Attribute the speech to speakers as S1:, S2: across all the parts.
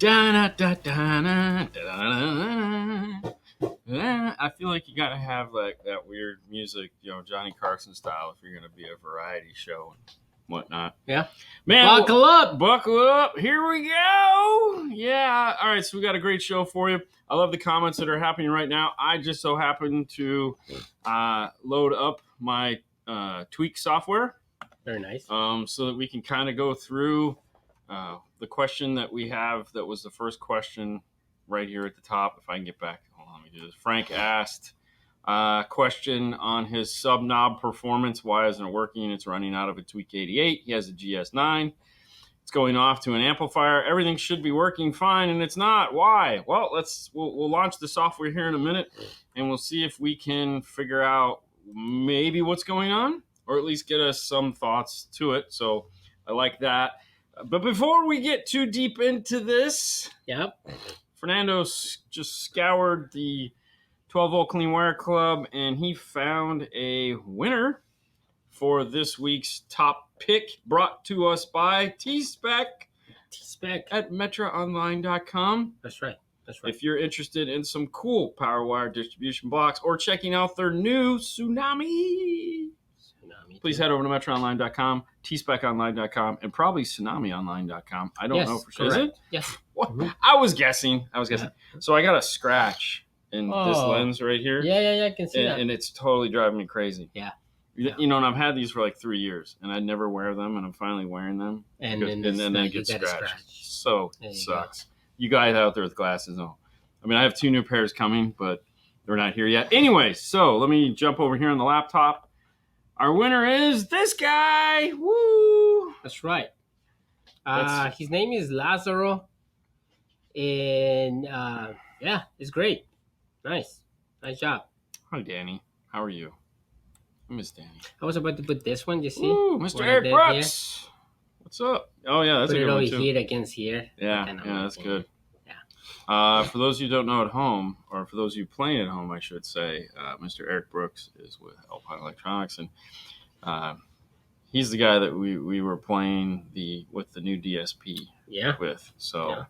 S1: I feel like you gotta have like that weird music, Johnny Carson style, if you're gonna be a variety show and whatnot.
S2: Yeah.
S1: Man,
S2: Buckle up.
S1: Buckle up. Here we go. Yeah. All right. So we got a great show for you. I love the comments that are happening right now. I just so happen to load up my Tweak software.
S2: Very nice.
S1: So that we can kind of go through the question that we have. That was the first question right here at the top. If I can get back. Hold on, let me do this. Frank asked question on his sub knob performance. Why isn't it working? It's running out of a Tweak 88. He has a GS9. It's going off to an amplifier. Everything should be working fine, and it's not. Why? Well, we'll launch the software here in a minute, and we'll see if we can figure out maybe what's going on, or at least get us some thoughts to it. So I like that. But before we get too deep into this, Fernando just scoured the 12-volt Clean Wire Club, and he found a winner for this week's top pick, brought to us by T-Spec at metraonline.com.
S2: That's right.
S1: If you're interested in some cool power wire distribution blocks or checking out their new Tsunami, please head over to metraonline.com, tspeconline.com, and probably tsunamionline.com. I don't know for sure.
S2: Correct.
S1: Is it?
S2: Yes.
S1: Mm-hmm. I was guessing. So I got a scratch in this lens right here.
S2: Yeah, I can see that.
S1: And it's totally driving me crazy.
S2: Yeah.
S1: And I've had these for like 3 years, and I never wear them, and I'm finally wearing them.
S2: And then
S1: it gets scratched. So it sucks.
S2: Go.
S1: You guys out there with glasses, I have 2 new pairs coming, but they're not here yet. Anyway, so let me jump over here on the laptop. Our winner is this guy. Woo!
S2: That's right. His name is Lazaro, and it's great. Nice job.
S1: Hi, Danny. How are you? I miss Danny.
S2: I was about to put this one. You see?
S1: Ooh, Mr. Eric Brooks. What's up? Oh, yeah, that's a good one, too.
S2: Put it over here against here.
S1: Yeah, that's good. Yeah. For those of you who don't know at home, or for those of you playing at home, I should say, Mr. Eric Brooks is with Alpine Electronics, and he's the guy that we were playing with the new DSP with. So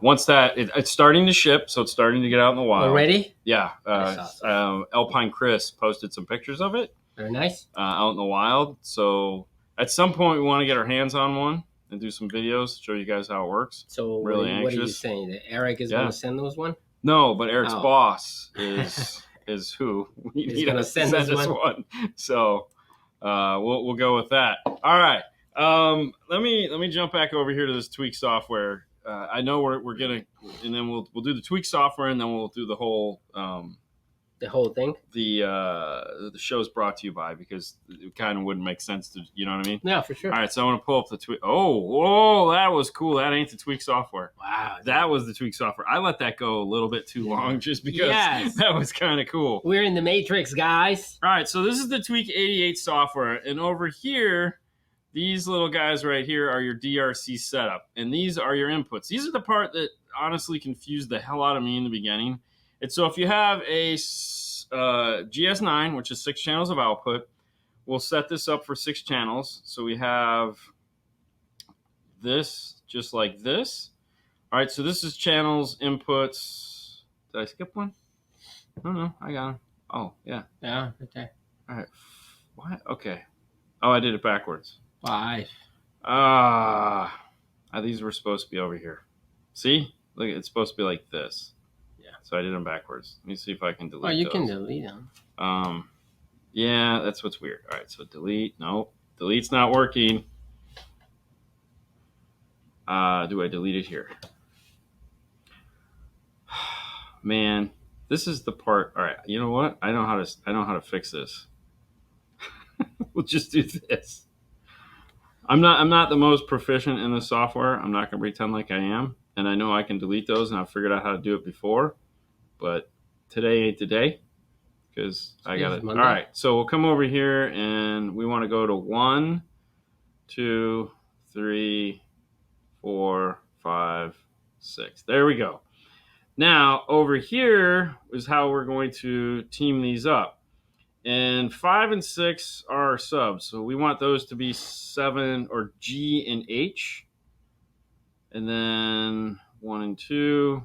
S1: once it's starting to ship, so it's starting to get out in the wild.
S2: Already?
S1: Yeah.
S2: Awesome.
S1: Alpine Chris posted some pictures of it.
S2: Very nice.
S1: Out in the wild. So at some point, we want to get our hands on one and do some videos, show you guys how it works.
S2: So
S1: really
S2: what are you saying? That Eric is going to send us one?
S1: No, but Eric's boss is who we need to send us one. So we'll go with that. All right. Let me jump back over here to this Tweak software. I know we're gonna, and then we'll do the Tweak software, and then we'll do the whole
S2: thing.
S1: The show's brought to you by, because it kind of wouldn't make sense to, you know what I mean?
S2: Yeah, for sure.
S1: All right, so I'm gonna pull up the Tweak. Whoa, that was cool. That ain't the Tweak software.
S2: Wow,
S1: that was the Tweak software. I let that go a little bit too long, just because that was kind of cool.
S2: We're in the Matrix, guys.
S1: All right, so this is the Tweak 88 software, and over here, these little guys right here are your DRC setup, and these are your inputs. These are the part that honestly confused the hell out of me in the beginning. And so if you have a GS9, which is 6 channels of output, we'll set this up for 6 channels. So we have this just like this. All right, so this is channels, inputs. Did I skip one? No, I got them. Oh, yeah.
S2: Yeah, okay.
S1: All right. What? Okay. Oh, I did it backwards.
S2: 5.
S1: These were supposed to be over here. See? Look, it's supposed to be like this.
S2: Yeah.
S1: So I did them backwards. Let me see if I can delete
S2: you
S1: those.
S2: Can delete them.
S1: Yeah, that's what's weird. All right, so delete. No, delete's not working. Do I delete it here? Man, this is the part. All right, you know what? I know how to fix this. We'll just do this. I'm not the most proficient in the software. I'm not going to pretend like I am. And I know I can delete those, and I've figured out how to do it before. But today ain't the day, because I got it. All right, so we'll come over here, and we want to go to 1, 2, 3, 4, 5, 6. There we go. Now, over here is how we're going to team these up. And 5 and 6 are our subs. So we want those to be 7 or G and H. And then 1 and 2,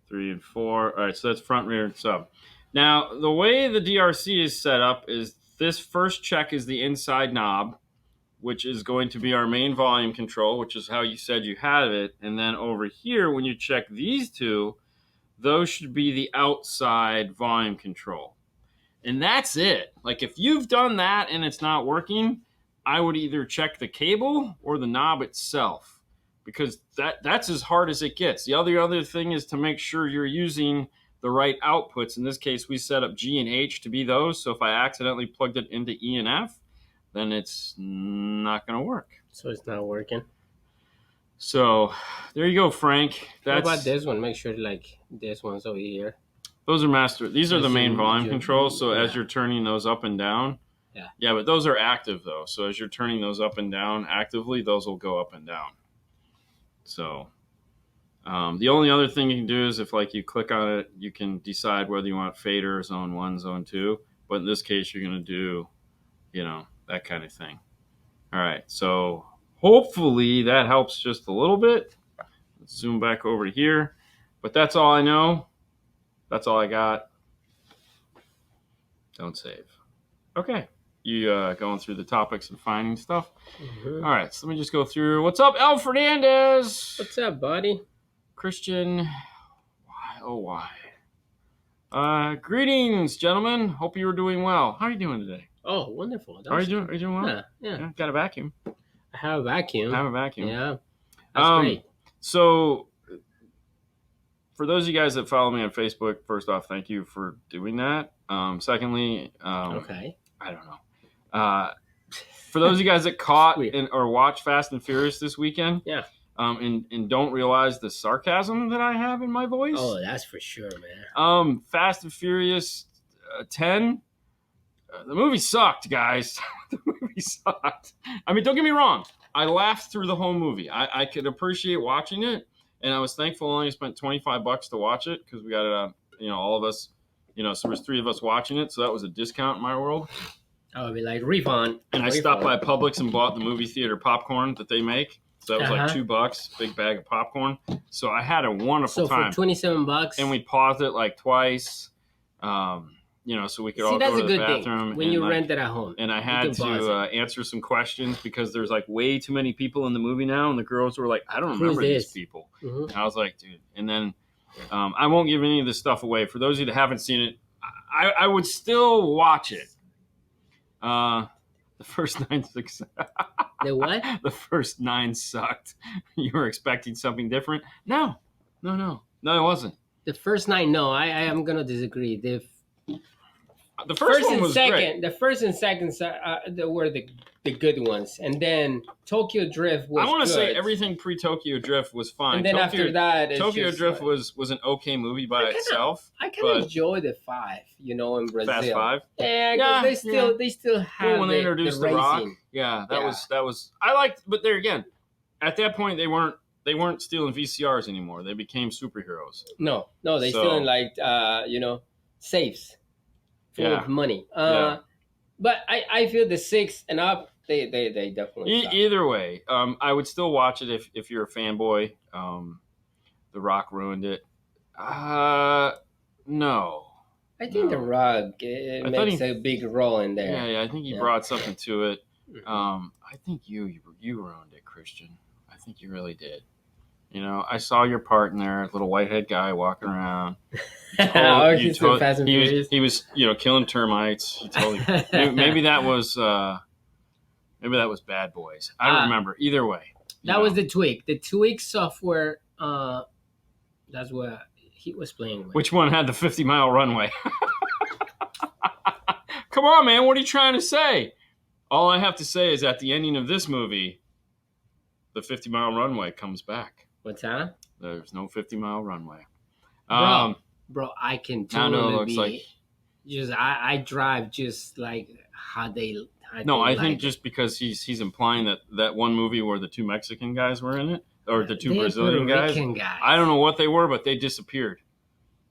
S1: 3 and 4. All right, so that's front, rear, and sub. Now, the way the DRC is set up is this first check is the inside knob, which is going to be our main volume control, which is how you said you had it. And then over here, when you check these two, those should be the outside volume control. And that's it. Like if you've done that and it's not working, I would either check the cable or the knob itself, because that's as hard as it gets. The other thing is to make sure you're using the right outputs. In this case, we set up G and H to be those. So if I accidentally plugged it into E and F, then it's not going to work.
S2: So it's not working.
S1: So there you go, Frank.
S2: What about this one? Make sure like this one's over here.
S1: Those are master. These are the main volume controls. So
S2: yeah.
S1: as you're turning those up and down, yeah, but those are active though. So as you're turning those up and down actively, those will go up and down. So the only other thing you can do is if like you click on it, you can decide whether you want fader, zone 1, zone 2. But in this case, you're going to do, that kind of thing. All right. So hopefully that helps just a little bit. Let's zoom back over to here. But that's all I know. That's all I got. Don't save. Okay. You going through the topics and finding stuff.
S2: Mm-hmm.
S1: All right. So let me just go through. What's up, El Fernandez?
S2: What's up, buddy?
S1: Christian. Why? Greetings, gentlemen. Hope you were doing well. How are you doing today?
S2: Oh, wonderful.
S1: Are you doing well?
S2: Yeah.
S1: Got a vacuum.
S2: I have a vacuum.
S1: Yeah.
S2: That's great.
S1: So for those of you guys that follow me on Facebook, first off, thank you for doing that. Secondly,
S2: Okay.
S1: I don't know. For those of you guys that caught or watched Fast and Furious this weekend, and don't realize the sarcasm that I have in my voice.
S2: Oh, that's for sure, man.
S1: Fast and Furious 10. The movie sucked, guys. The movie sucked. I mean, don't get me wrong. I laughed through the whole movie. I could appreciate watching it, and I was thankful I only spent $25 to watch it because we got it on, all of us, so there's 3 of us watching it, so that was a discount in my world.
S2: I would be like, refund.
S1: And I stopped by Publix and bought the movie theater popcorn that they make. So that was like $2, big bag of popcorn. So I had a wonderful time.
S2: So for $27,
S1: and we paused it like twice. So we could all go to the bathroom.
S2: When you rent it at home.
S1: And I had to answer some questions because there's like way too many people in the movie now. And the girls were like, I don't remember these people. Mm-hmm. And I was like, dude. And then I won't give any of this stuff away. For those of you that haven't seen it, I would still watch it. The first 9 sucked.
S2: The what?
S1: The first 9 sucked. You were expecting something different? No, it wasn't.
S2: The first 9, no. I am going to disagree.
S1: The first one was great.
S2: The first and second were the good ones, and then Tokyo Drift was.
S1: I want to say everything pre-Tokyo Drift was fine.
S2: And then after that,
S1: Tokyo Drift was an okay movie by itself.
S2: I kind of enjoy the 5, in Brazil.
S1: Fast 5.
S2: Yeah, they still have
S1: when they introduced the Rock.
S2: racing.
S1: Yeah, that was I liked, but there again, at that point they weren't stealing VCRs anymore. They became superheroes.
S2: No, they stealing like safes. Full of money. But I feel the 6 and up, they definitely suck.
S1: Either way, I would still watch it if you're a fanboy. The Rock ruined it. No.
S2: I think The Rock makes a big role in there.
S1: Yeah, I think he brought something to it. I think you ruined it, Christian. I think you really did. I saw your part in there, little whitehead guy walking around. He was, killing termites. Maybe that was Bad Boys. I don't remember. Either way,
S2: that was the Tweak. The Tweak software. That's what he was playing with.
S1: Which one had the 50-mile runway? Come on, man. What are you trying to say? All I have to say is at the ending of this movie, the 50-mile runway comes back.
S2: What's that?
S1: There's no 50-mile runway.
S2: Bro, I can totally I drive just like how they.
S1: I think just because he's implying that one movie where the 2 Mexican guys were in it, or the 2 Brazilian guys. I don't know what they were, but they disappeared.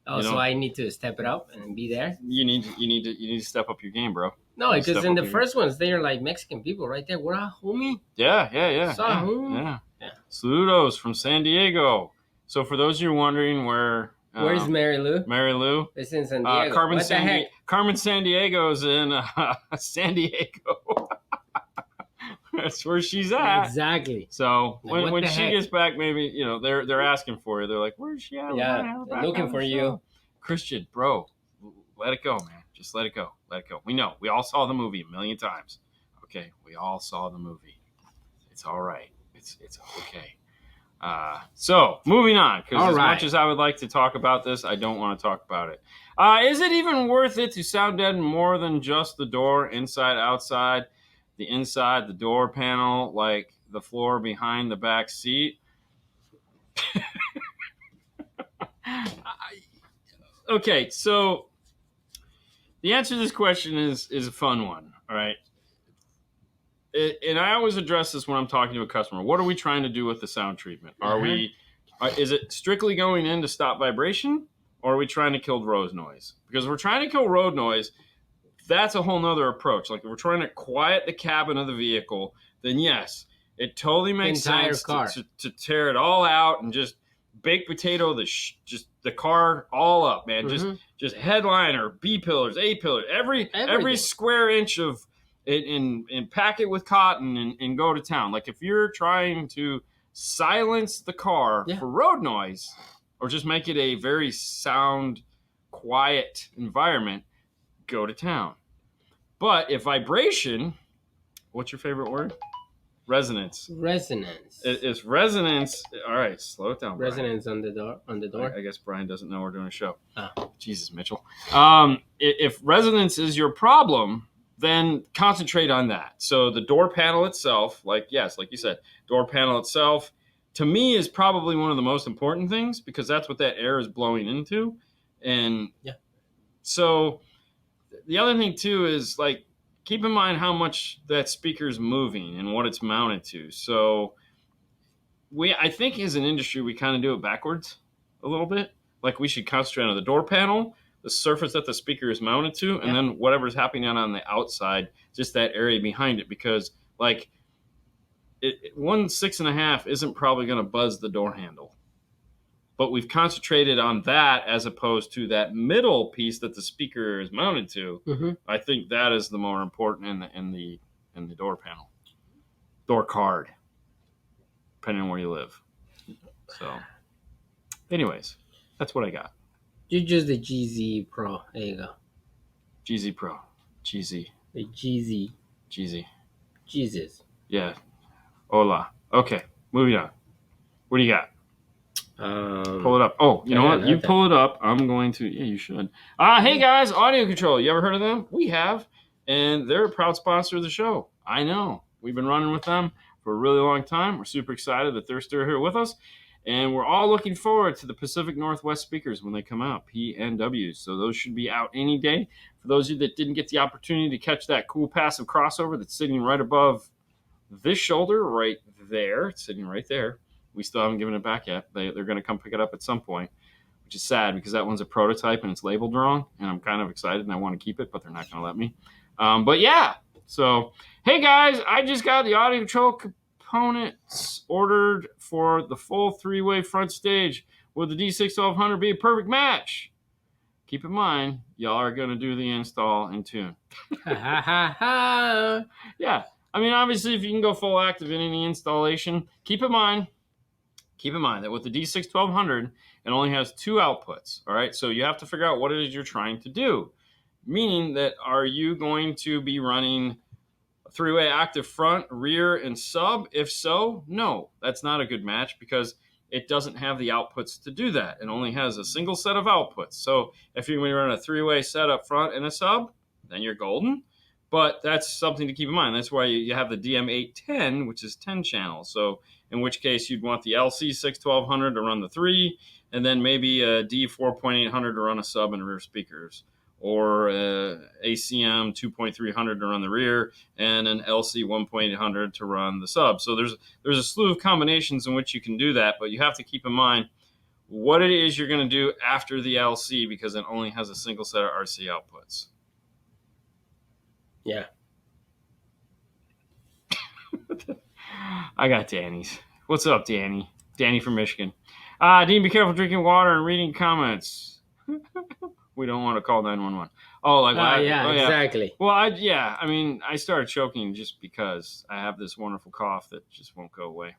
S2: Oh, so I need to step it up and be there.
S1: You need to step up your game, bro.
S2: No, because in the first ones, they're like Mexican people right there. We're a homie.
S1: Yeah.
S2: Homie.
S1: Yeah. Saludos from San Diego. So for those of you wondering
S2: where's Mary Lou?
S1: Mary Lou,
S2: it's in San Diego.
S1: Carmen
S2: what the heck?
S1: Carmen San Diego's in San Diego. That's where she's at.
S2: Exactly.
S1: So when she gets back, maybe they're asking for you. They're like, "Where's she at?"
S2: Yeah, they're looking for you.
S1: Christian, bro, let it go, man. Just let it go. Let it go. We know. We all saw the movie a million times. Okay, we all saw the movie. It's all right. It's okay. So moving on, because much as I would like to talk about this, I don't want to talk about it. Is it even worth it to sound deaden more than just the door, inside, outside, the inside, the door panel, like the floor behind the back seat? Okay, so the answer to this question is a fun one. All right. And I always address this when I'm talking to a customer. What are we trying to do with the sound treatment? Is it strictly going in to stop vibration, or are we trying to kill road noise? Because if we're trying to kill road noise, that's a whole nother approach. Like if we're trying to quiet the cabin of the vehicle, then yes, it totally makes sense to tear it all out and just baked potato just the car all up, man. Just headliner, B pillars, A pillars, every square inch of and pack it with cotton and go to town. Like if you're trying to silence the car for road noise, or just make it a very sound, quiet environment, go to town. But if vibration, what's your favorite word? Resonance. It's resonance. All right, slow it down, Brian.
S2: Resonance on the door.
S1: I guess Brian doesn't know we're doing a show.
S2: Oh.
S1: Jesus, Mitchell. If resonance is your problem, then concentrate on that. So the door panel itself, like you said, door panel itself, to me is probably one of the most important things, because that's what that air is blowing into. And so the other thing too is, like, keep in mind how much that speaker's moving and what it's mounted to. So I think as an industry, we kind of do it backwards a little bit. Like we should concentrate on the door panel, the surface that the speaker is mounted to, and then whatever's happening on the outside, just that area behind it. Because like 1.6.5 isn't probably going to buzz the door handle. But we've concentrated on that as opposed to that middle piece that the speaker is mounted to.
S2: Mm-hmm.
S1: I think that is the more important in the door panel, door card, depending on where you live. So, anyways, that's what I got.
S2: You just the GZ Pro. There you go.
S1: GZ Pro, GZ.
S2: The GZ.
S1: GZ.
S2: Jesus.
S1: Yeah. Hola. Okay, moving on. What do you got? Pull it up. Oh, you know what? You pull it up. I'm going to. Yeah, you should. Hey guys, Audio Control. You ever heard of them? We have, and they're a proud sponsor of the show. I know. We've been running with them for a really long time. We're super excited that they're still here with us, and we're all looking forward to the Pacific Northwest speakers when they come out, PNWs. So those should be out any day. For those of you that didn't get the opportunity to catch that cool passive crossover that's sitting right above this shoulder, right there, it's sitting right there. We still haven't given it back yet. They're going to come pick it up at some point, which is sad because that one's a prototype and it's labeled wrong. And I'm kind of excited and I want to keep it, but they're not going to let me. But yeah, so hey guys, I just got the audio control components ordered for the full 3-way front stage. Would the D6-1200 be a perfect match? Keep in mind, y'all are going to do the install in tune. Yeah. I mean, obviously, if you can go full active in any installation, keep in mind that with the D6-1200, it only has 2 outputs, all right? So you have to figure out what it is you're trying to do, meaning that are you going to be running a 3-way active front, rear, and sub? If so, no, that's not a good match because it doesn't have the outputs to do that. It only has a single set of outputs. So if you're going to run a 3-way setup front and a sub, then you're golden. But that's something to keep in mind. That's why you have the DM810, which is 10 channels. So in which case you'd want the LC6-1200 to run the 3, and then maybe a D4.800 to run a sub and rear speakers, or ACM 2.300 to run the rear, and an LC 1.800 to run the sub. So there's a slew of combinations in which you can do that, but you have to keep in mind what it is you're going to do after the LC because it only has a single set of RC outputs.
S2: Yeah.
S1: I got Danny's. What's up, Danny? Danny from Michigan. Dean, be careful drinking water and reading comments. We don't want to call 911. Oh, like
S2: yeah, exactly.
S1: Well, I mean, I started choking just because I have this wonderful cough that just won't go away.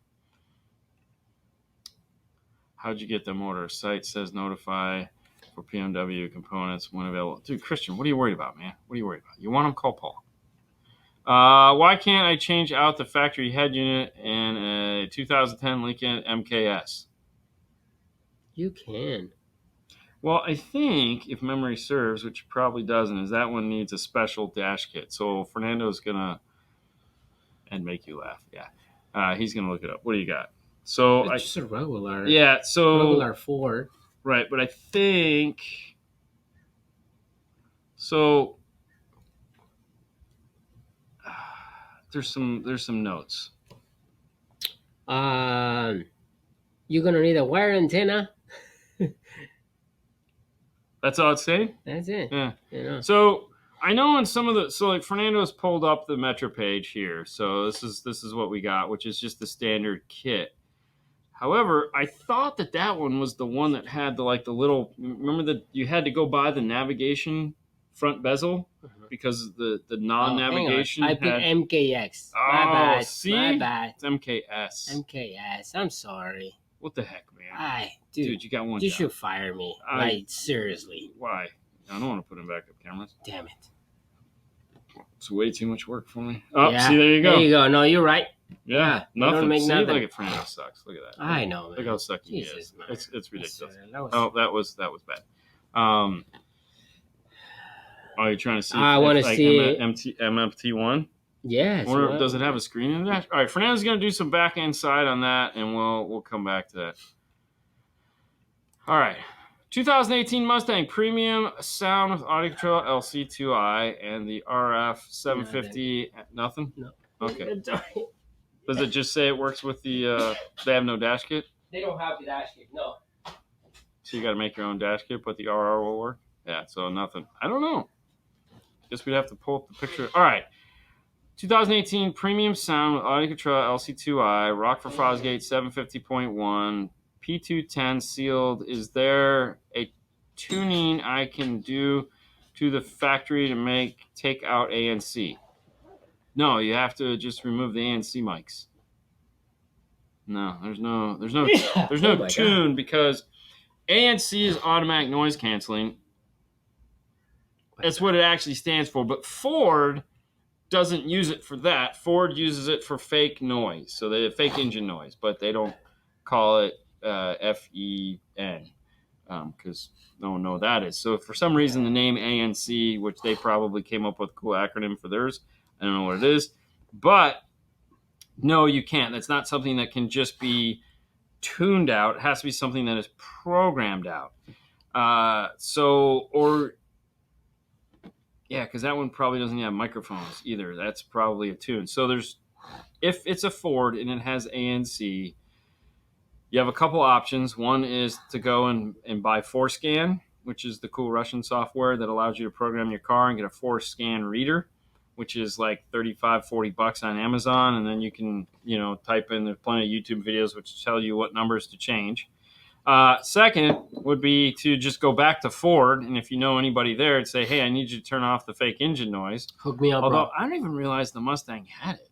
S1: How'd you get them orders? Site says notify for PMW components when available. Dude, Christian, what are you worried about, man? What are you worried about? You want them? Call Paul. Why can't I change out the factory head unit in a 2010 Lincoln MKS?
S2: You can.
S1: Well, I think if memory serves, which probably doesn't, is that one needs a special dash kit. So Fernando's gonna and make you laugh. Yeah, he's gonna look it up. What do you got? So
S2: it's just a regular.
S1: Yeah, so
S2: regular Ford.
S1: Right, but I think so. There's some notes.
S2: You're gonna need a wire antenna.
S1: That's all it's saying?
S2: That's it.
S1: Yeah.
S2: You know.
S1: So I know on some of the like Fernando's pulled up the Metro page here. So this is what we got, which is just the standard kit. However, I thought that one was the one that had the little. Remember that you had to go by the navigation front bezel because the non-navigation.
S2: I put MKX.
S1: Oh,
S2: my bad.
S1: See?
S2: My bad.
S1: It's MKS.
S2: MKS. I'm sorry.
S1: What the heck, man?
S2: Dude,
S1: you got one.
S2: You should fire me. Seriously.
S1: Why? I don't want to put in backup cameras.
S2: Damn it.
S1: It's way too much work for me. Oh,
S2: yeah.
S1: See, there you go.
S2: There you go. No, you're right.
S1: Yeah, nothing.
S2: Don't make
S1: See,
S2: nothing.
S1: Look at Fernando sucks. Look at that.
S2: I know, man.
S1: Look how sucky he is.
S2: Man.
S1: It's ridiculous.
S2: That
S1: was bad. Are you trying to see?
S2: I want to see
S1: MFT1.
S2: Yes.
S1: Does it have a screen in the dash? All right, Fernando's going to do some back end side on that, and we'll come back to that. All right. 2018 Mustang Premium Sound with Audio Control LC2i and the RF 750. Nothing?
S2: No.
S1: Okay. Does it just say it works with the? They have no dash kit?
S2: They don't have the dash kit, no.
S1: So you got to make your own dash kit, but the RR will work? Yeah, so nothing. I don't know. Guess we'd have to pull up the picture. All right. 2018 Premium Sound with Audio Control LC2i, Rockford Fosgate 750.1, P210 sealed. Is there a tuning I can do to the factory to take out ANC? No, you have to just remove the ANC mics. No, there's no tune because ANC is automatic noise canceling. That's what it actually stands for. But Ford doesn't use it for that. Ford uses it for fake noise. So they have fake engine noise, but they don't call it FEN because no one knows what that is. So for some reason, the name ANC, which they probably came up with a cool acronym for theirs, I don't know what it is. But no, you can't. That's not something that can just be tuned out. It has to be something that is programmed out. Yeah, because that one probably doesn't have microphones either. That's probably a tune. So if it's a Ford and it has ANC, you have a couple options. One is to go and buy ForScan, which is the cool Russian software that allows you to program your car and get a ForScan reader, which is like $35-$40 on Amazon. And then you can, type in, there's plenty of YouTube videos which tell you what numbers to change. Second would be to just go back to Ford, and if you know anybody there, and say, "Hey, I need you to turn off the fake engine noise."
S2: Hook me up,
S1: Although
S2: bro.
S1: I don't even realize the Mustang had it.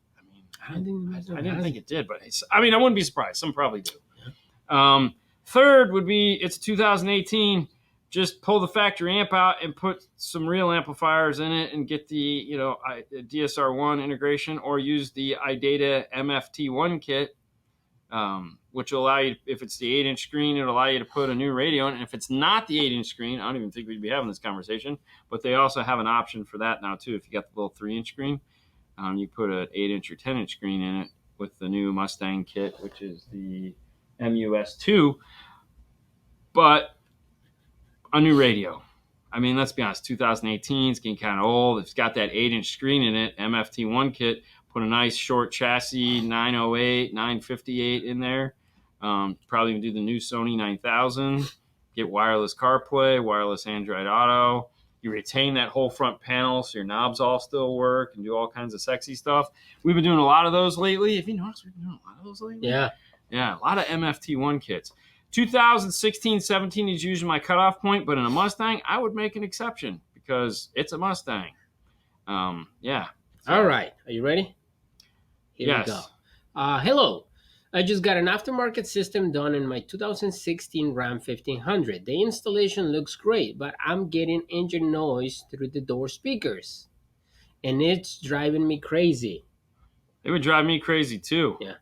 S1: I didn't think it did, but I wouldn't be surprised. Some probably do. Third would be it's 2018. Just pull the factory amp out and put some real amplifiers in it, and get the DSR1 integration, or use the iData MFT1 kit. Which will allow you, if it's the 8-inch screen, it'll allow you to put a new radio in. And if it's not the 8-inch screen, I don't even think we'd be having this conversation, but they also have an option for that now too. If you got the little 3-inch screen, you put an 8-inch or 10-inch screen in it with the new Mustang kit, which is the MUS2, but a new radio. Let's be honest, 2018 is getting kind of old. It's got that 8-inch screen in it, MFT1 kit, put a nice short chassis, 908, 958 in there. Probably even do the new Sony 9000, get wireless CarPlay, wireless Android Auto. You retain that whole front panel so your knobs all still work and do all kinds of sexy stuff. We've been doing a lot of those lately. Have you noticed we've been doing a lot of those lately?
S2: Yeah.
S1: Yeah, a lot of MFT1 kits. 2016, 17 is usually my cutoff point, but in a Mustang, I would make an exception because it's a Mustang. Yeah.
S2: So. All right. Are you ready? Here we go. Hello. I just got an aftermarket system done in my 2016 Ram 1500. The installation looks great, but I'm getting engine noise through the door speakers, and it's driving me crazy.
S1: It would drive me crazy too.
S2: Yeah.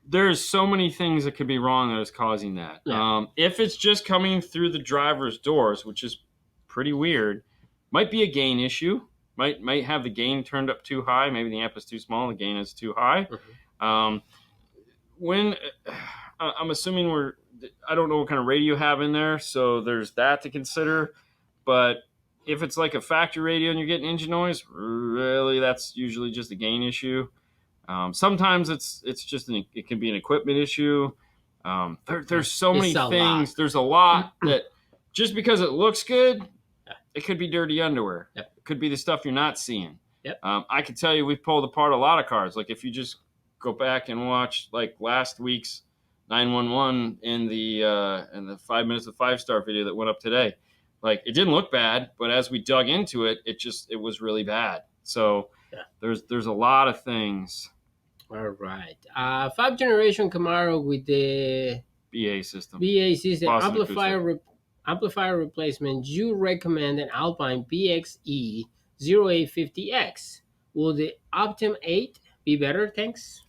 S1: There's so many things that could be wrong that is causing that. Yeah. If it's just coming through the driver's doors, which is pretty weird, might be a gain issue. Might have the gain turned up too high. Maybe the amp is too small, the gain is too high. Mm-hmm. When I'm assuming I don't know what kind of radio you have in there, so there's that to consider. But if it's like a factory radio and you're getting engine noise, really that's usually just a gain issue. Sometimes it's just it can be an equipment issue. There's so many things. There's a lot that just because it looks good, it could be dirty underwear. Yep. It could be the stuff you're not seeing. Yep. I can tell you we've pulled apart a lot of cars. Like if you just go back and watch like last week's 911 in the 5 minutes of 5-star video that went up today, like it didn't look bad, but as we dug into it, it was really bad. So there's a lot of things.
S2: All right. 5th generation Camaro with the
S1: BA system.
S2: Amplifier replacement. You recommend an Alpine BXE 0850X. Will the Optim 8 be better? Thanks.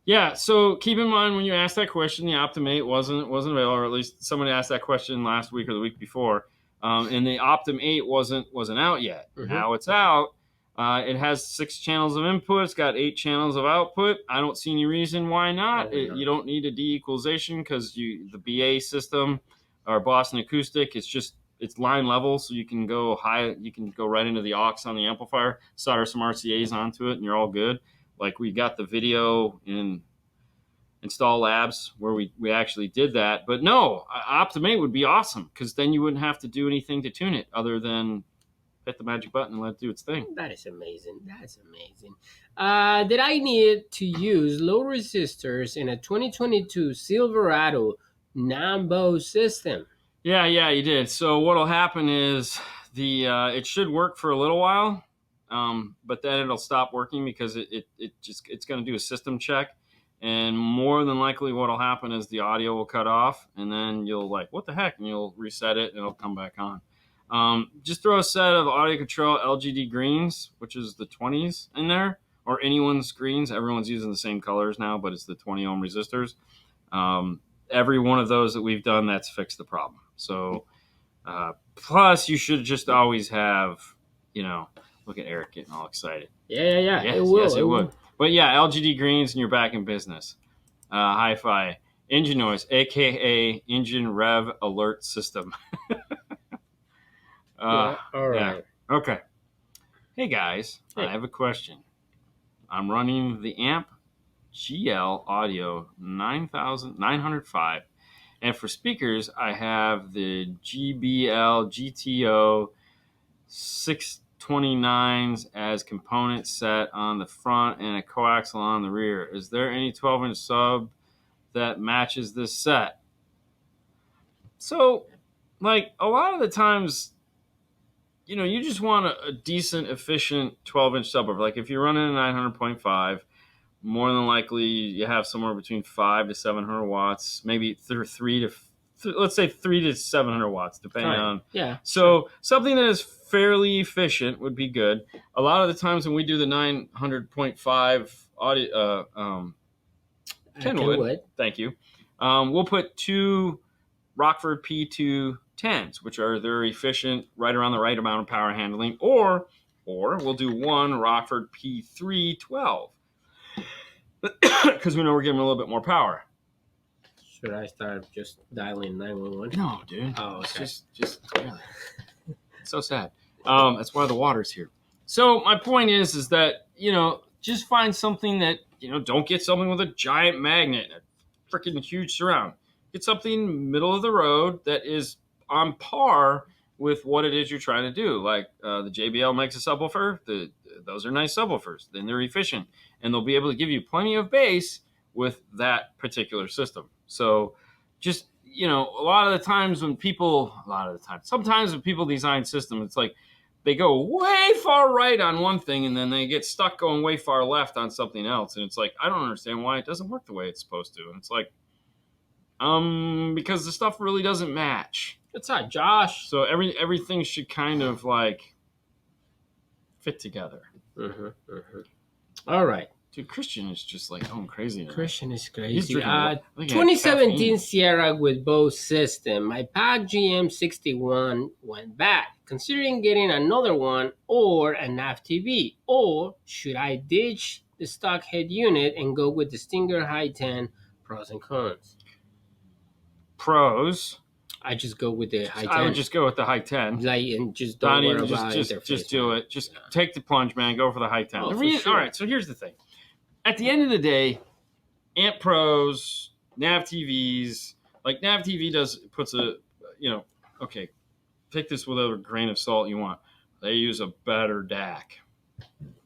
S1: Yeah. So keep in mind when you ask that question, the Optim 8 wasn't available, or at least somebody asked that question last week or the week before. And the Optim 8 wasn't out yet. Mm-hmm. Now it's out. It has 6 channels of input. It's got 8 channels of output. I don't see any reason why not. You don't need a de-equalization because the BA system or Boston Acoustic, it's line level, so you can go high. You can go right into the aux on the amplifier, solder some RCAs onto it, and you're all good. Like we got the video in Install Labs where we actually did that. But no, Optim 8 would be awesome because then you wouldn't have to do anything to tune it other than hit the magic button and let it do its thing.
S2: That is amazing. Did I need to use low resistors in a 2022 Silverado Nambo system?
S1: Yeah, you did. So what'll happen is it should work for a little while, but then it'll stop working because it's going to do a system check, and more than likely what'll happen is the audio will cut off, and then you'll like, what the heck, and you'll reset it and it'll come back on. Just throw a set of audio control LGD greens, which is the 20s in there, or anyone's greens. Everyone's using the same colors now, but it's the 20 ohm resistors. Every one of those that we've done, that's fixed the problem. So, plus you should just always have, look at Eric getting all excited.
S2: Yeah.
S1: Yes, it would. But yeah, LGD greens and you're back in business. Hi-fi engine noise, AKA engine rev alert system.
S2: All right.
S1: Yeah. Okay. Hey guys, I have a question. I'm running the amp GL Audio 905, and for speakers, I have the GBL GTO 629s as component set on the front and a coaxial on the rear. Is there any 12-inch sub that matches this set? So, like a lot of the times, you just want a decent, efficient 12-inch subwoofer. Like if you're running a 900.5, more than likely you have somewhere between 500 to 700 watts, maybe let's say 300 to 700 watts, depending on.
S2: Yeah.
S1: So something that is fairly efficient would be good. A lot of the times when we do the 900.5 audio, Kenwood, thank you. We'll put 2 Rockford P210s, which are very efficient, right around the right amount of power handling, or we'll do 1 Rockford P312 because we know we're getting a little bit more power.
S2: Should I start just dialing 911?
S1: No, dude.
S2: Oh, okay.
S1: It's just yeah. It's so sad. That's why the water's here. So my point is that just find something that don't get something with a giant magnet, a freaking huge surround. Get something middle of the road that is on par with what it is you're trying to do. Like the JBL makes a subwoofer. Those are nice subwoofers. Then they're efficient. And they'll be able to give you plenty of bass with that particular system. So just, a lot of the times sometimes when people design systems, it's like they go way far right on one thing and then they get stuck going way far left on something else. And it's like, I don't understand why it doesn't work the way it's supposed to. And it's like, because the stuff really doesn't match.
S2: That's not Josh.
S1: So everything should kind of like fit together.
S2: All right.
S1: Dude, Christian is just like going crazy now.
S2: Christian is crazy.
S1: He's drinking
S2: 2017 Sierra with Bose system. My Pack GM61 went bad. Considering getting another one or a nav TV, or should I ditch the stock head unit and go with the Stinger High 10? Pros and cons.
S1: Pros.
S2: I just go with the High 10.
S1: I would just go with the High 10.
S2: And just don't worry about interface.
S1: Just do it. Just take the plunge, man. Go for the High 10.
S2: Oh,
S1: sure. All right, so here's the thing. At the end of the day, Amp Pros, Nav TVs, like Nav TV puts a, okay, take this with whatever grain of salt you want. They use a better DAC.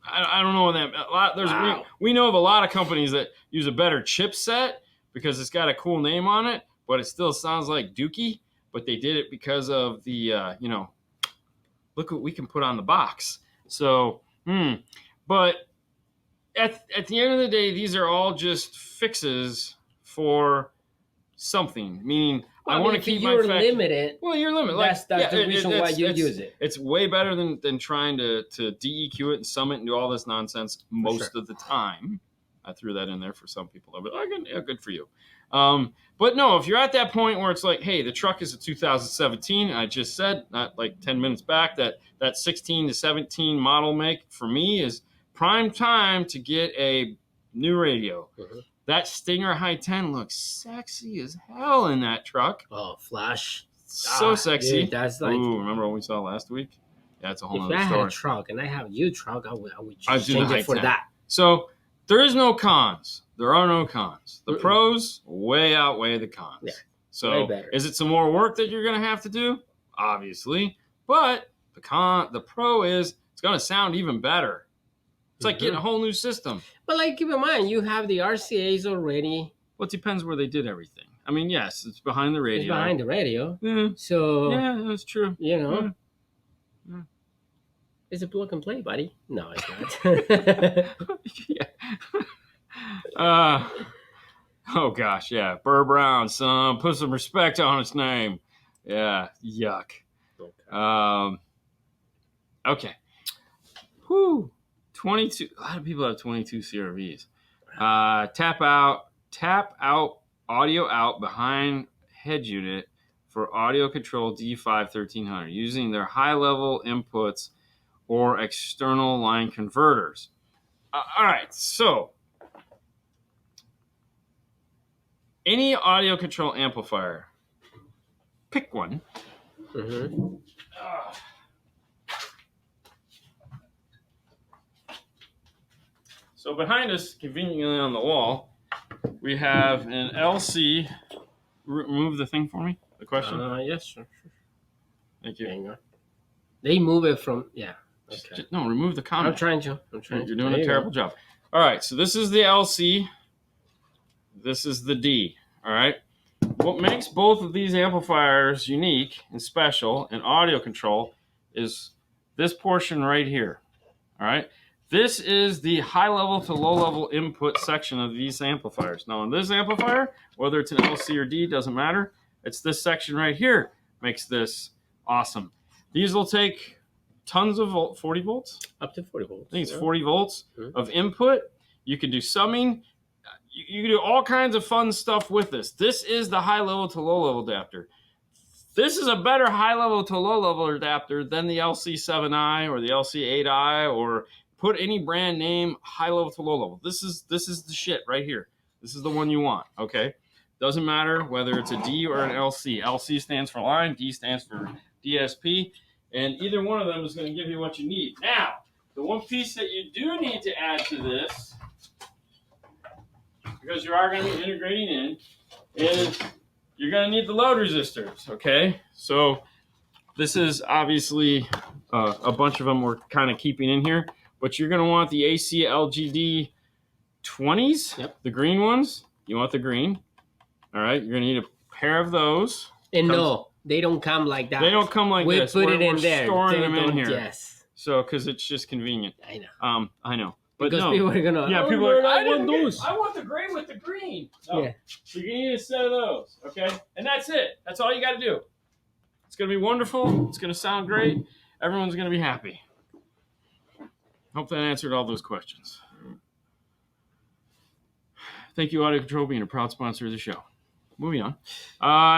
S1: I don't know that. We know of a lot of companies that use a better chipset because it's got a cool name on it, but it still sounds like Dookie. But they did it because of the, look what we can put on the box. So, but at the end of the day, these are all just fixes for something. Meaning, I want to keep my
S2: limited.
S1: Well, you're limited.
S2: That's the reason why you use it.
S1: It's way better than trying to DEQ it and sum it and do all this nonsense most of the time. I threw that in there for some people. But good for you. But no, if you're at that point where it's like, hey, the truck is a 2017, and I just said, not like 10 minutes back, that 16 to 17 model make for me is prime time to get a new radio. That Stinger High 10 looks sexy as hell in that truck.
S2: Oh, flash.
S1: So sexy.
S2: Dude, that's like,
S1: remember what we saw last week? Yeah, it's a whole other story.
S2: If I had a truck and I have a new truck, I would
S1: I'd
S2: change it for
S1: 10.
S2: that.
S1: So there is no cons. There are no cons. The pros way outweigh the cons. Yeah, so is it some more work that you're going to have to do? Obviously. But the pro is it's going to sound even better. It's like getting a whole new system.
S2: But like, keep in mind, you have the RCAs already.
S1: Well, it depends where they did everything. I mean, yes, it's behind the radio.
S2: It's behind the radio.
S1: Yeah.
S2: So
S1: yeah, that's true.
S2: Yeah. It's a plug and play, buddy. No, it's
S1: not. Oh gosh, yeah. Burr Brown, son, put some respect on its name. Yeah, yuck. Okay. Whew. 22. A lot of people have 22 CRVs. Tap out, audio out behind head unit for audio control D5 1300 using their high level inputs or external line converters. All right, so any audio control amplifier, pick one. So behind us, conveniently on the wall, we have an LC. Remove the thing for me. The question.
S2: Yes, sure.
S1: Thank you.
S2: Hang on. They move it from Okay.
S1: No, remove the comment.
S2: I'm trying to.
S1: You're doing a terrible job. All right, so this is the LC. This is the D. All right. What makes both of these amplifiers unique and special in audio control is this portion right here. All right. This is the high level to low level input section of these amplifiers. Now, on this amplifier, whether it's an LC or D, doesn't matter. It's this section right here makes this awesome. These will take tons of 40 volts.
S2: Up to 40 volts.
S1: I think it's 40 volts of input. You can do summing. You can do all kinds of fun stuff with this. This is the high level to low level adapter. This is a better high level to low level adapter than the LC7i or the LC8i or put any brand name high level to low level. This is the shit right here. This is the one you want, okay? Doesn't matter whether it's a D or an LC. LC stands for line, D stands for DSP, and either one of them is going to give you what you need. Now, the one piece that you do need to add to this, because you are going to be integrating in, is you're going to need the load resistors, okay? So this is obviously a bunch of them we're kind of keeping in here, but you're going to want the AC LGD 20s, the green ones. You want the green. All right, you're going to need a pair of those.
S2: And no, they don't come like that.
S1: They don't come like this.
S2: We put it in there.
S1: Storing them in here.
S2: Yes.
S1: So, because it's just convenient.
S2: I know.
S1: I know. But
S2: because
S1: no.
S2: people are gonna.
S1: Yeah, people are like, I want those. I want the gray with the green. No. Yeah. So you need a set of those, okay? And that's it. That's all you got to do. It's gonna be wonderful. It's gonna sound great. Everyone's gonna be happy. Hope that answered all those questions. Thank you, Audio Control, being a proud sponsor of the show. Moving on.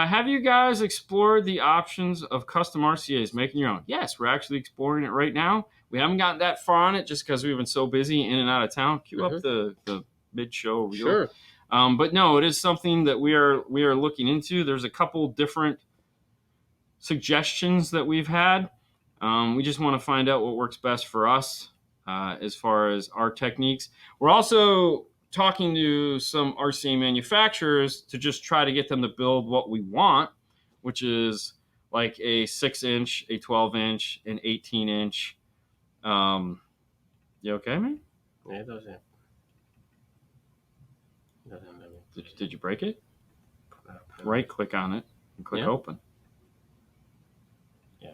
S1: Have you guys explored the options of custom RCAs, making your own? Yes, we're actually exploring it right now. We haven't gotten that far on it just because we've been so busy in and out of town. Cue up the mid-show reel.
S2: Sure.
S1: But no, it is something that we are looking into. There's a couple different suggestions that we've had. We just want to find out what works best for us as far as our techniques. We're also talking to some RCA manufacturers to just try to get them to build what we want, which is like a 6-inch, a 12-inch, an 18-inch. You okay, man?
S2: Yeah, it doesn't.
S1: Did you break it? Right click on it and click open.
S2: Yeah.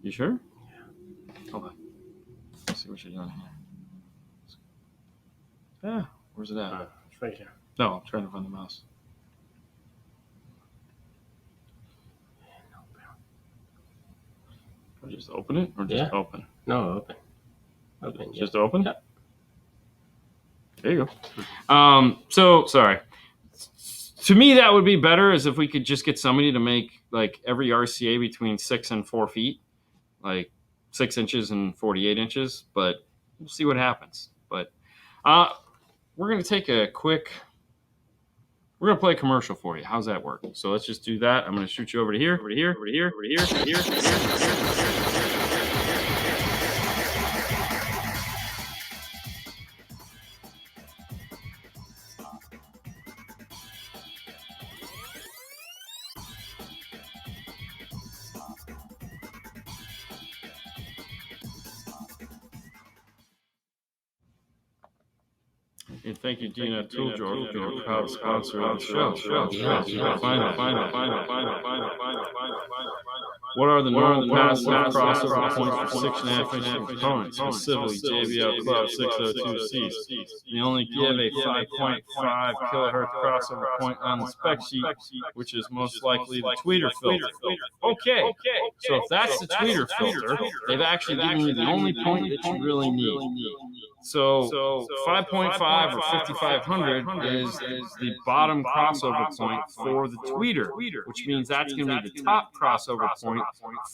S1: You sure? Yeah. Hold on. Let's see what you're doing here. Yeah. Where's it at?
S2: It's right here.
S1: No, I'm trying to find the mouse. Or just open it? Or just open?
S2: No, open. Open.
S1: Just open? Yeah. There you go. So, sorry. To me, that would be better is if we could just get somebody to make like every RCA between 6 and 4 feet, like 6 inches and 48 inches, but we'll see what happens. But we're going to take we're going to play a commercial for you. How's that work? So let's just do that. I'm going to shoot you over to here, over to here, over to here, over to here, over to here, over to here. And thank you, Dina Tuljor, for your proud sponsor of the show. What are the normal passive crossover points for 6.5-inch components, specifically JBL Club 602Cs? They only give a 5.5 kilohertz crossover point on the spec sheet, which is most likely the tweeter filter. Okay, so if that's the tweeter filter, they've actually given you the only point that you really need. So 5.5 or 5500 is the bottom crossover point for the tweeter, which means that's going to be the top crossover point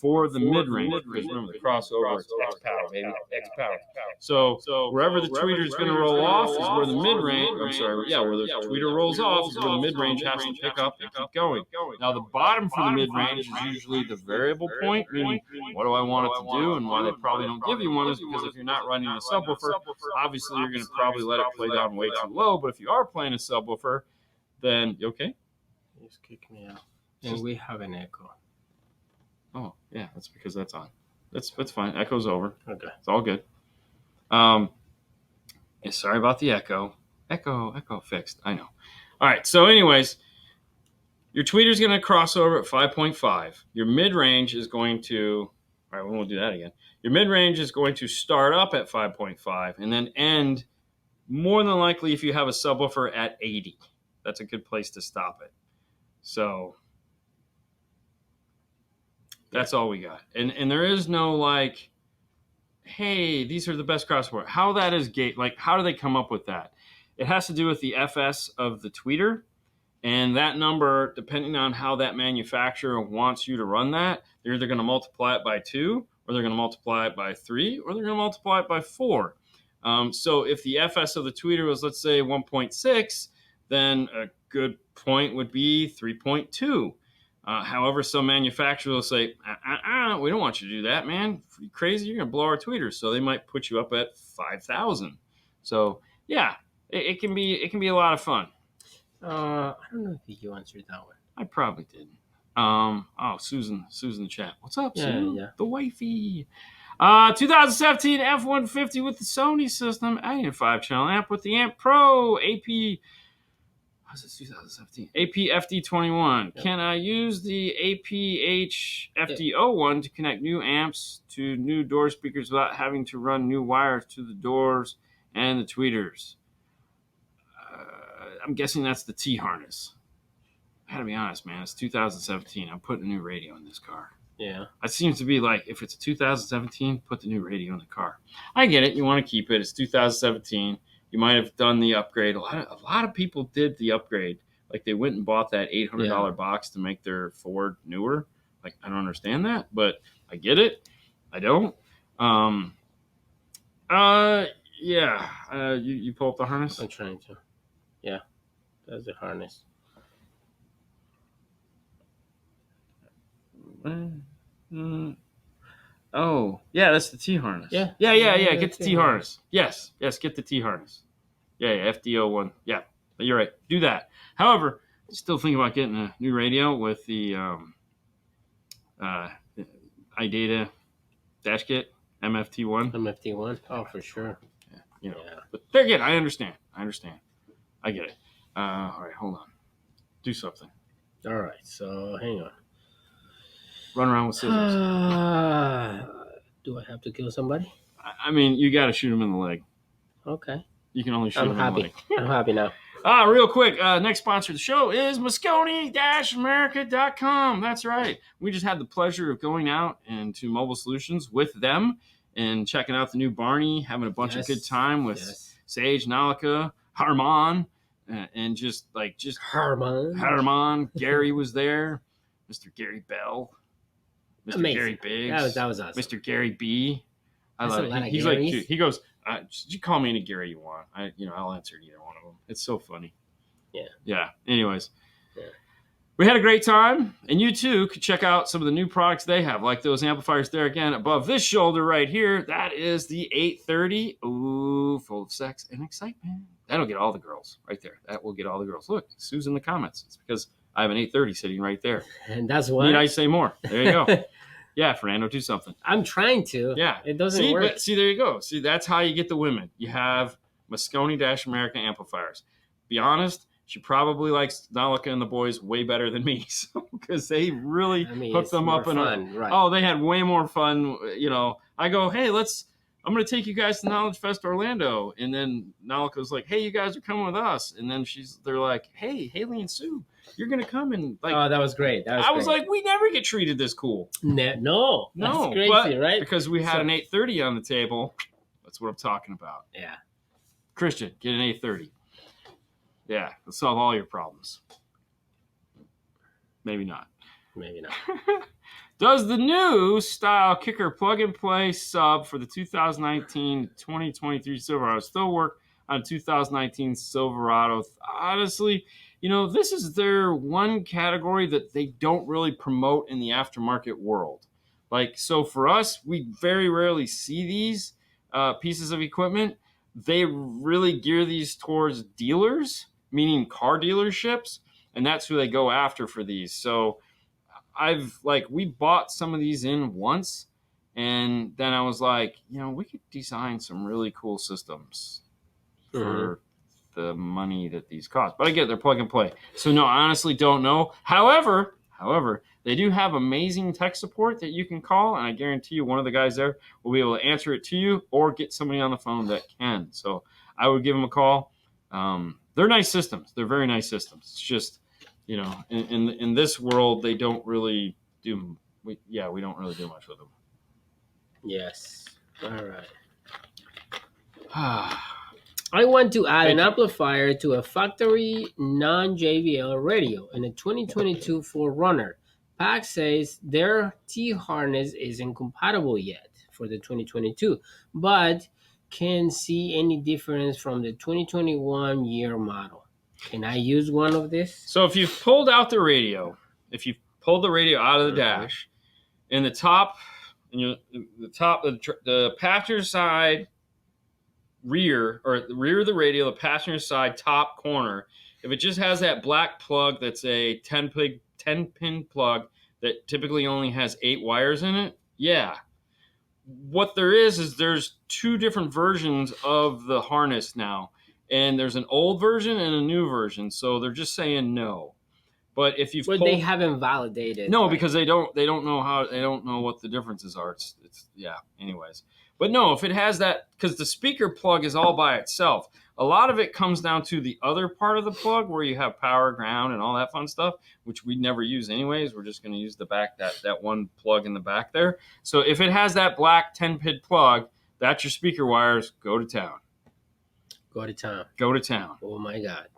S1: for the mid-range. Because remember, the crossover is X power, baby, X power. So wherever the tweeter is going to roll off is where the mid-range, where the tweeter rolls off is where the mid-range has to pick up and keep going. Now the bottom for the mid-range is usually the variable point, meaning what do I want it to do, and why they probably don't give you one is because if you're not running a subwoofer, obviously you're going to probably let it play down way too low, but if you are playing a subwoofer, then you okay?
S2: You just kick me out. And we have an echo.
S1: Oh, yeah, that's because that's on. That's fine. Echo's over.
S2: Okay.
S1: It's all good. Yeah, sorry about the echo. Echo fixed. I know. All right, so anyways, your tweeter's going to cross over at 5.5. Your mid-range is going to, all right, we won't do that again. Your mid-range is going to start up at 5.5 and then end more than likely if you have a subwoofer at 80. That's a good place to stop it. So that's all we got. And there is no like, hey, these are the best crossover. How that is how do they come up with that? It has to do with the FS of the tweeter. And that number, depending on how that manufacturer wants you to run that, they're either going to multiply it by 2, or they're going to multiply it by 3, or they're going to multiply it by 4. So if the FS of the tweeter was, let's say, 1.6, then a good point would be 3.2. However, some manufacturers will say, we don't want you to do that, man. Are you crazy? You're going to blow our tweeters. So they might put you up at 5,000. So, yeah, it can be a lot of fun.
S2: I don't know if you answered that one.
S1: I probably didn't. Susan chat. What's up,
S2: yeah,
S1: Sue?
S2: Yeah.
S1: The wifey. 2017 F-150 with the Sony system. I need a 5-channel amp with the Amp Pro AP. How's this 2017? AP-FD21.
S2: Yep.
S1: Can I use the APH-FD01 to connect new amps to new door speakers without having to run new wires to the doors and the tweeters? I'm guessing that's the T-harness. I gotta be honest, man. It's 2017. I'm putting a new radio in this car.
S2: Yeah.
S1: It seems to be like, if it's 2017, put the new radio in the car. I get it. You want to keep it. It's 2017. You might have done the upgrade. A lot of people did the upgrade. Like, they went and bought that $800 box to make their Ford newer. Like, I don't understand that, but I get it. I don't. You pull up the harness?
S2: I'm trying to. Yeah, that's the harness.
S1: Oh, yeah, that's the T-harness.
S2: Yeah.
S1: Yeah. Get the T-harness. Yes, get the T-harness. Yeah, FD01. Yeah, you're right. Do that. However, still thinking about getting a new radio with the iData dash kit, MFT1.
S2: MFT1? Oh, for sure.
S1: Yeah, But there again, I understand. I get it. All right, hold on. Do something.
S2: All right, so hang on.
S1: Run around with scissors.
S2: Do I have to kill somebody?
S1: I mean, you got to shoot him in the leg.
S2: Okay.
S1: You can only shoot him in the leg.
S2: I'm happy now.
S1: Real quick, next sponsor of the show is Moscone-America.com. That's right. We just had the pleasure of going out into Mobile Solutions with them and checking out the new Barney, having a bunch of good time with Sage, Nalika, Harman, and just Harman. Gary was there. Mr. Gary Bell. Mr.
S2: Amazing.
S1: Gary Biggs.
S2: That was awesome.
S1: Mr. Gary B. I
S2: That's
S1: love it. He's like, he goes, you call me any Gary you want. I'll answer either one of them. It's so funny. Yeah. Anyways, we had a great time, and you too could check out some of the new products they have, like those amplifiers there again above this shoulder right here. That is the 830. Ooh, full of sex and excitement. That'll get all the girls right there. That will get all the girls. Look, Sue's in the comments. It's because I have an 830 sitting right there.
S2: And that's why.
S1: Need I say more? There you go. Yeah, Fernando, do something.
S2: I'm trying to.
S1: Yeah.
S2: It doesn't work.
S1: But there you go. See, that's how you get the women. You have Moscone-America amplifiers. Be honest, she probably likes Nalika and the boys way better than me, because they really hooked them up.
S2: Right.
S1: Oh, they had way more fun. I go, hey, I'm going to take you guys to Knowledge Fest Orlando. And then Nalika's like, hey, you guys are coming with us. And then they're like, hey, Haley and Sue, you're going to come and
S2: oh, that was great. I
S1: was like, we never get treated this cool.
S2: No. That's crazy,
S1: but
S2: right?
S1: Because we had an 830 on the table. That's what I'm talking about.
S2: Yeah.
S1: Christian, get an 830. Yeah, it'll solve all your problems. Maybe not. Does the new style kicker plug-and-play sub for the 2019-2023 Silverado still work on 2019 Silverado? Honestly, this is their one category that they don't really promote in the aftermarket world. Like, so for us, we very rarely see these pieces of equipment. They really gear these towards dealers, meaning car dealerships, and that's who they go after for these. So we bought some of these in once, and then I was like, we could design some really cool systems for the money that these cost. But I get they're plug and play. So no, I honestly don't know. However, they do have amazing tech support that you can call, and I guarantee you one of the guys there will be able to answer it to you or get somebody on the phone that can. So I would give them a call. They're nice systems. They're very nice systems. It's just, in this world, they don't really do. We don't really do much with them.
S2: Yes. All right. I want to add an amplifier to a factory non-JBL radio in a 2022 4Runner. PAC says their T-harness isn't compatible yet for the 2022, but can see any difference from the 2021 year model. Can I use one of this?
S1: So if you've pulled out the radio, out of the dash, in the top, the passenger side rear, or the rear of the radio, the passenger side top corner, if it just has that black plug that's a 10 pin plug that typically only has 8 wires in it, what there is there's two different versions of the harness now, and there's an old version and a new version. So they're just saying no. But if you've
S2: But they haven't validated.
S1: no,
S2: right?
S1: because they don't know what the differences are. It's yeah. Anyways, but no, if it has that, because the speaker plug is all by itself. A lot of it comes down to the other part of the plug where you have power, ground, and all that fun stuff, which we never use anyways. We're just going to use the back, that one plug in the back there. So if it has that black 10-pin plug, that's your speaker wires. Go to town.
S2: Go to town.
S1: Go to town.
S2: Oh my God.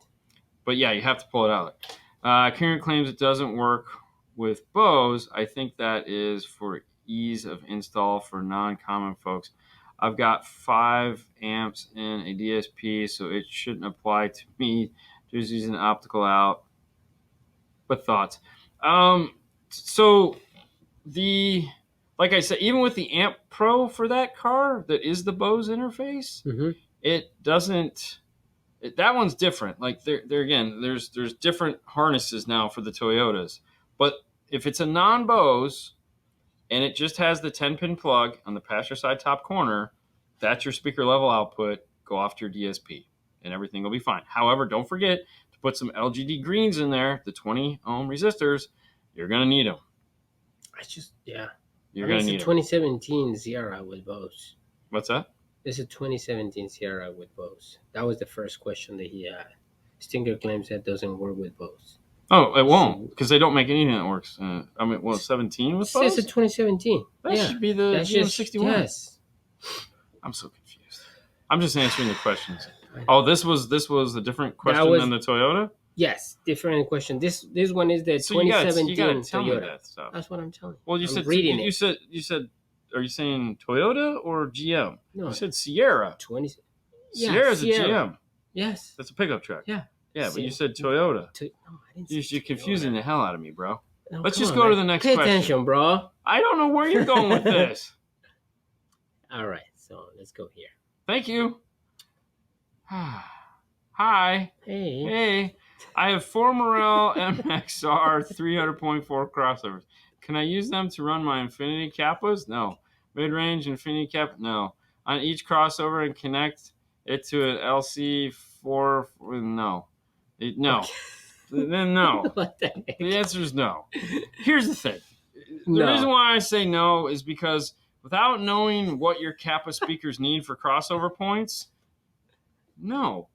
S1: But yeah, you have to pull it out. Karen claims it doesn't work with Bose. I think that is for ease of install for non-common folks. I've got 5 amps in a DSP, so it shouldn't apply to me. Just using optical out. But thoughts? So like I said, even with the Amp Pro for that car, that is the Bose interface, it doesn't. That one's different. Like there again, there's different harnesses now for the Toyotas. But if it's a non-Bose and it just has the 10-pin plug on the passenger side top corner, that's your speaker level output. Go off to your DSP and everything will be fine. However, don't forget to put some LGD greens in there, the 20 ohm resistors. You're going to need them. You're going to need them.
S2: 2017 Sierra with Bose.
S1: What's that?
S2: This is 2017 Sierra with Bose. That was the first question that he had. Stinger claims that doesn't work with Bose.
S1: Oh, it won't, because they don't make anything that works. 17 with Bose?
S2: This is 2017.
S1: That should be the GM61.
S2: Yes.
S1: I'm so confused. I'm just answering the questions. Oh, this was a different question than the Toyota?
S2: Yes, different question. This one is the 2017
S1: you gotta tell
S2: Toyota.
S1: Me that stuff.
S2: That's what I'm telling you.
S1: Well, you said. Are you saying Toyota or GM?
S2: No,
S1: you said Sierra. Sierra's a GM.
S2: Yes,
S1: that's a pickup truck.
S2: Yeah,
S1: but you said Toyota.
S2: No, I didn't say
S1: You're confusing the hell out of me, bro.
S2: No,
S1: Let's just go to the next question.
S2: Pay attention, bro.
S1: I don't know where you're going with this.
S2: All right, so let's go here.
S1: Thank you. Hi. Hey. I have 4 Morel MXR 300.4 crossovers. Can I use them to run my Infinity Kappas? No. Mid-range Infinity Cap? No. On each crossover and connect it to an LC4? No. No. Then no.
S2: What the heck?
S1: The answer is no. Here's the thing. The reason why I say no is because without knowing what your Kappa speakers need for crossover points, no.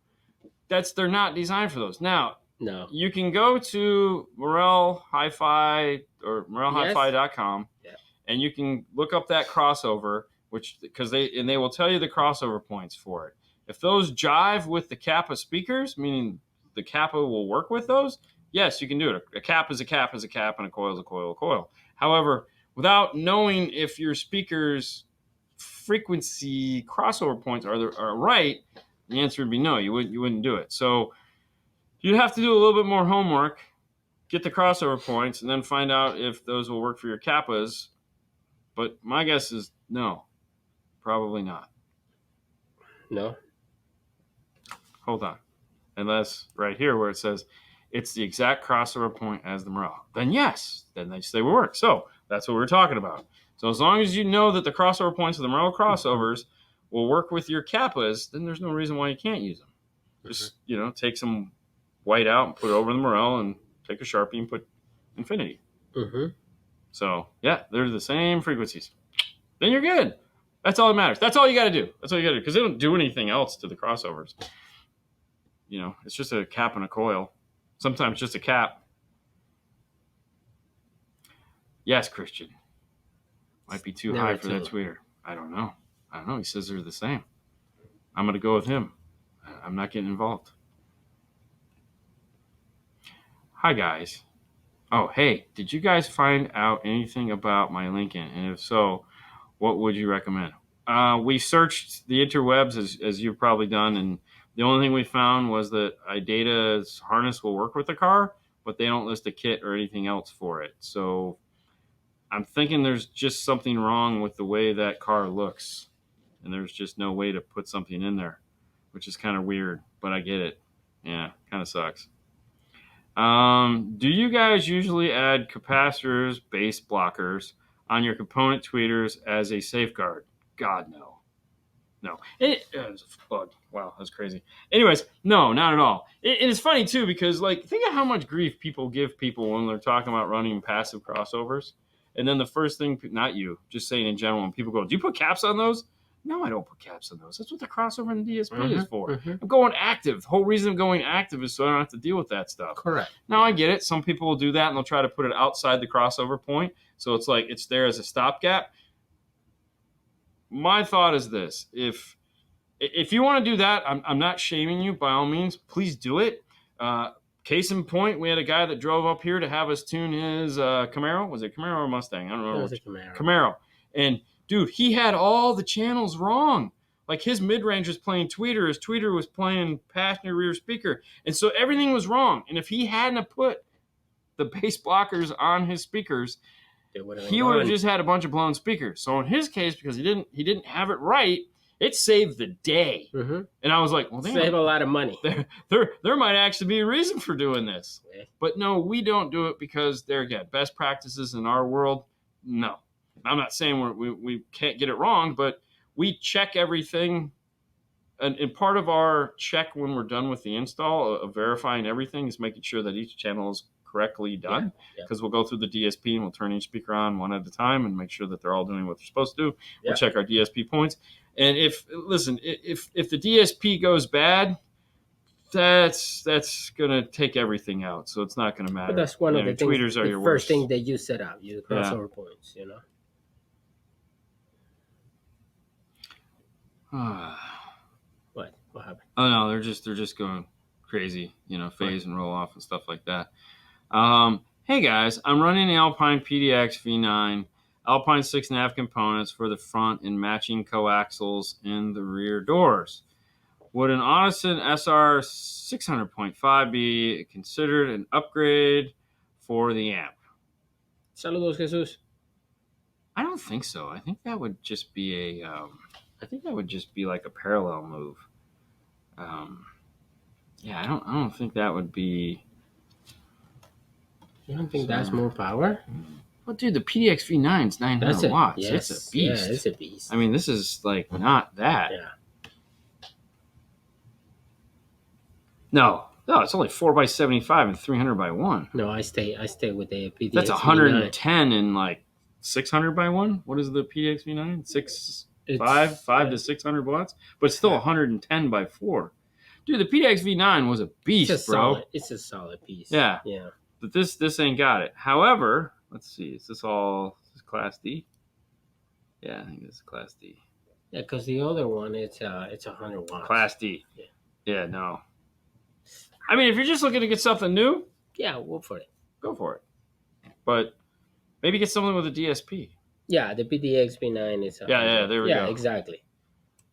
S1: They're not designed for those. Now, you can go to Morel Hi-Fi or morelhifi.com and you can look up that crossover, because they will tell you the crossover points for it. If those jive with the Kappa speakers, meaning the Kappa will work with those, yes, you can do it. A cap is a cap is a cap, and a coil is a coil is a coil. However, without knowing if your speaker's frequency crossover points are right, the answer would be no. You wouldn't do it. So you'd have to do a little bit more homework, get the crossover points, and then find out if those will work for your Kappas. But my guess is no, probably not.
S2: No.
S1: Hold on. Unless right here where it says it's the exact crossover point as the Morel. Then yes, then they will work. So that's what we're talking about. So as long as you know that the crossover points of the Morel crossovers will work with your Kappas, then there's no reason why you can't use them. Just, take some white out and put it over the Morel and take a Sharpie and put Infinity. So, yeah, they're the same frequencies. Then you're good. That's all that matters. That's all you got to do. Because they don't do anything else to the crossovers. It's just a cap and a coil. Sometimes just a cap. Yes, Christian. Might be too high for that tweeter. I don't know. He says they're the same. I'm going to go with him. I'm not getting involved. Hi, guys. Oh, hey, did you guys find out anything about my Lincoln? And if so, what would you recommend? We searched the interwebs, as you've probably done, and the only thing we found was that iData's harness will work with the car, but they don't list a kit or anything else for it. So I'm thinking there's just something wrong with the way that car looks, and there's just no way to put something in there, which is kind of weird, but I get it. Yeah, kind of sucks. Do you guys usually add capacitors, base blockers on your component tweeters as a safeguard? God, no. No. It's a bug. Wow, that's crazy. Anyways, no, not at all. And it's funny, too, because, like, think of how much grief people give people when they're talking about running passive crossovers. And then the first thing, not you, just saying in general, when people go, do you put caps on those? No, I don't put caps on those. That's what the crossover and the DSP is for. I'm going active. The whole reason I'm going active is so I don't have to deal with that stuff.
S2: Correct.
S1: Now, I get it. Some people will do that, and they'll try to put it outside the crossover point. So it's like it's there as a stopgap. My thought is this. If you want to do that, I'm not shaming you. By all means, please do it. Case in point, we had a guy that drove up here to have us tune his Camaro. Was it Camaro or Mustang? I don't know.
S2: It was a Camaro.
S1: Camaro. And, dude, he had all the channels wrong. Like, his mid-range was playing tweeter. His tweeter was playing passenger rear speaker. And so everything was wrong. And if he hadn't put the bass blockers on his speakers, he would have just had a bunch of blown speakers. So in his case, because he didn't have it right, it saved the day. And I was like, well,
S2: save a lot of money.
S1: There might actually be a reason for doing this. But no, we don't do it because they're, again, best practices in our world. No. I'm not saying we can't get it wrong, but we check everything. And part of our check when we're done with the install of verifying everything is making sure that each channel is correctly done, because we'll go through the DSP and we'll turn each speaker on one at a time and make sure that they're all doing what they're supposed to do. We'll check our DSP points. And if the DSP goes bad, that's going to take everything out. So it's not going to matter.
S2: But that's one of the things,
S1: tweeters are
S2: the
S1: your
S2: first
S1: worst
S2: thing that you set up, your crossover points, you know. What happened?
S1: Oh no, they're just going crazy, phase and roll off and stuff like that. Hey guys, I'm running the Alpine PDX V9, Alpine 6.5 components for the front and matching coaxials in the rear doors. Would an Audison SR 600.5 be considered an upgrade for the amp?
S2: Saludos, Jesus.
S1: I don't think so. I think that would just be like a parallel move. I don't think that would be.
S2: You don't think that's more power?
S1: Well, dude, the PDX V9 is 900 watts.
S2: Yes,
S1: it's a beast.
S2: Yeah, it's a beast.
S1: I mean, this is like not that.
S2: Yeah.
S1: No, it's only 4x75 and 300x1.
S2: No, I stay with the PDX.
S1: That's 110 and like 600x1. What is the PDX V9? 5 to 600 watts, but still 110 by 4. Dude, the PDX V9 was a beast, bro.
S2: It's a solid piece.
S1: Yeah. But this ain't got it. However, let's see. Is this Class D? Yeah, I think this is Class D.
S2: Yeah, because the other one, it's 100 watts.
S1: Class D. Yeah, no. I mean, if you're just looking to get something new,
S2: yeah, go for it.
S1: Go for it. But maybe get something with a DSP.
S2: Yeah, the PDX V9 is.
S1: Yeah, there we go.
S2: Yeah, exactly.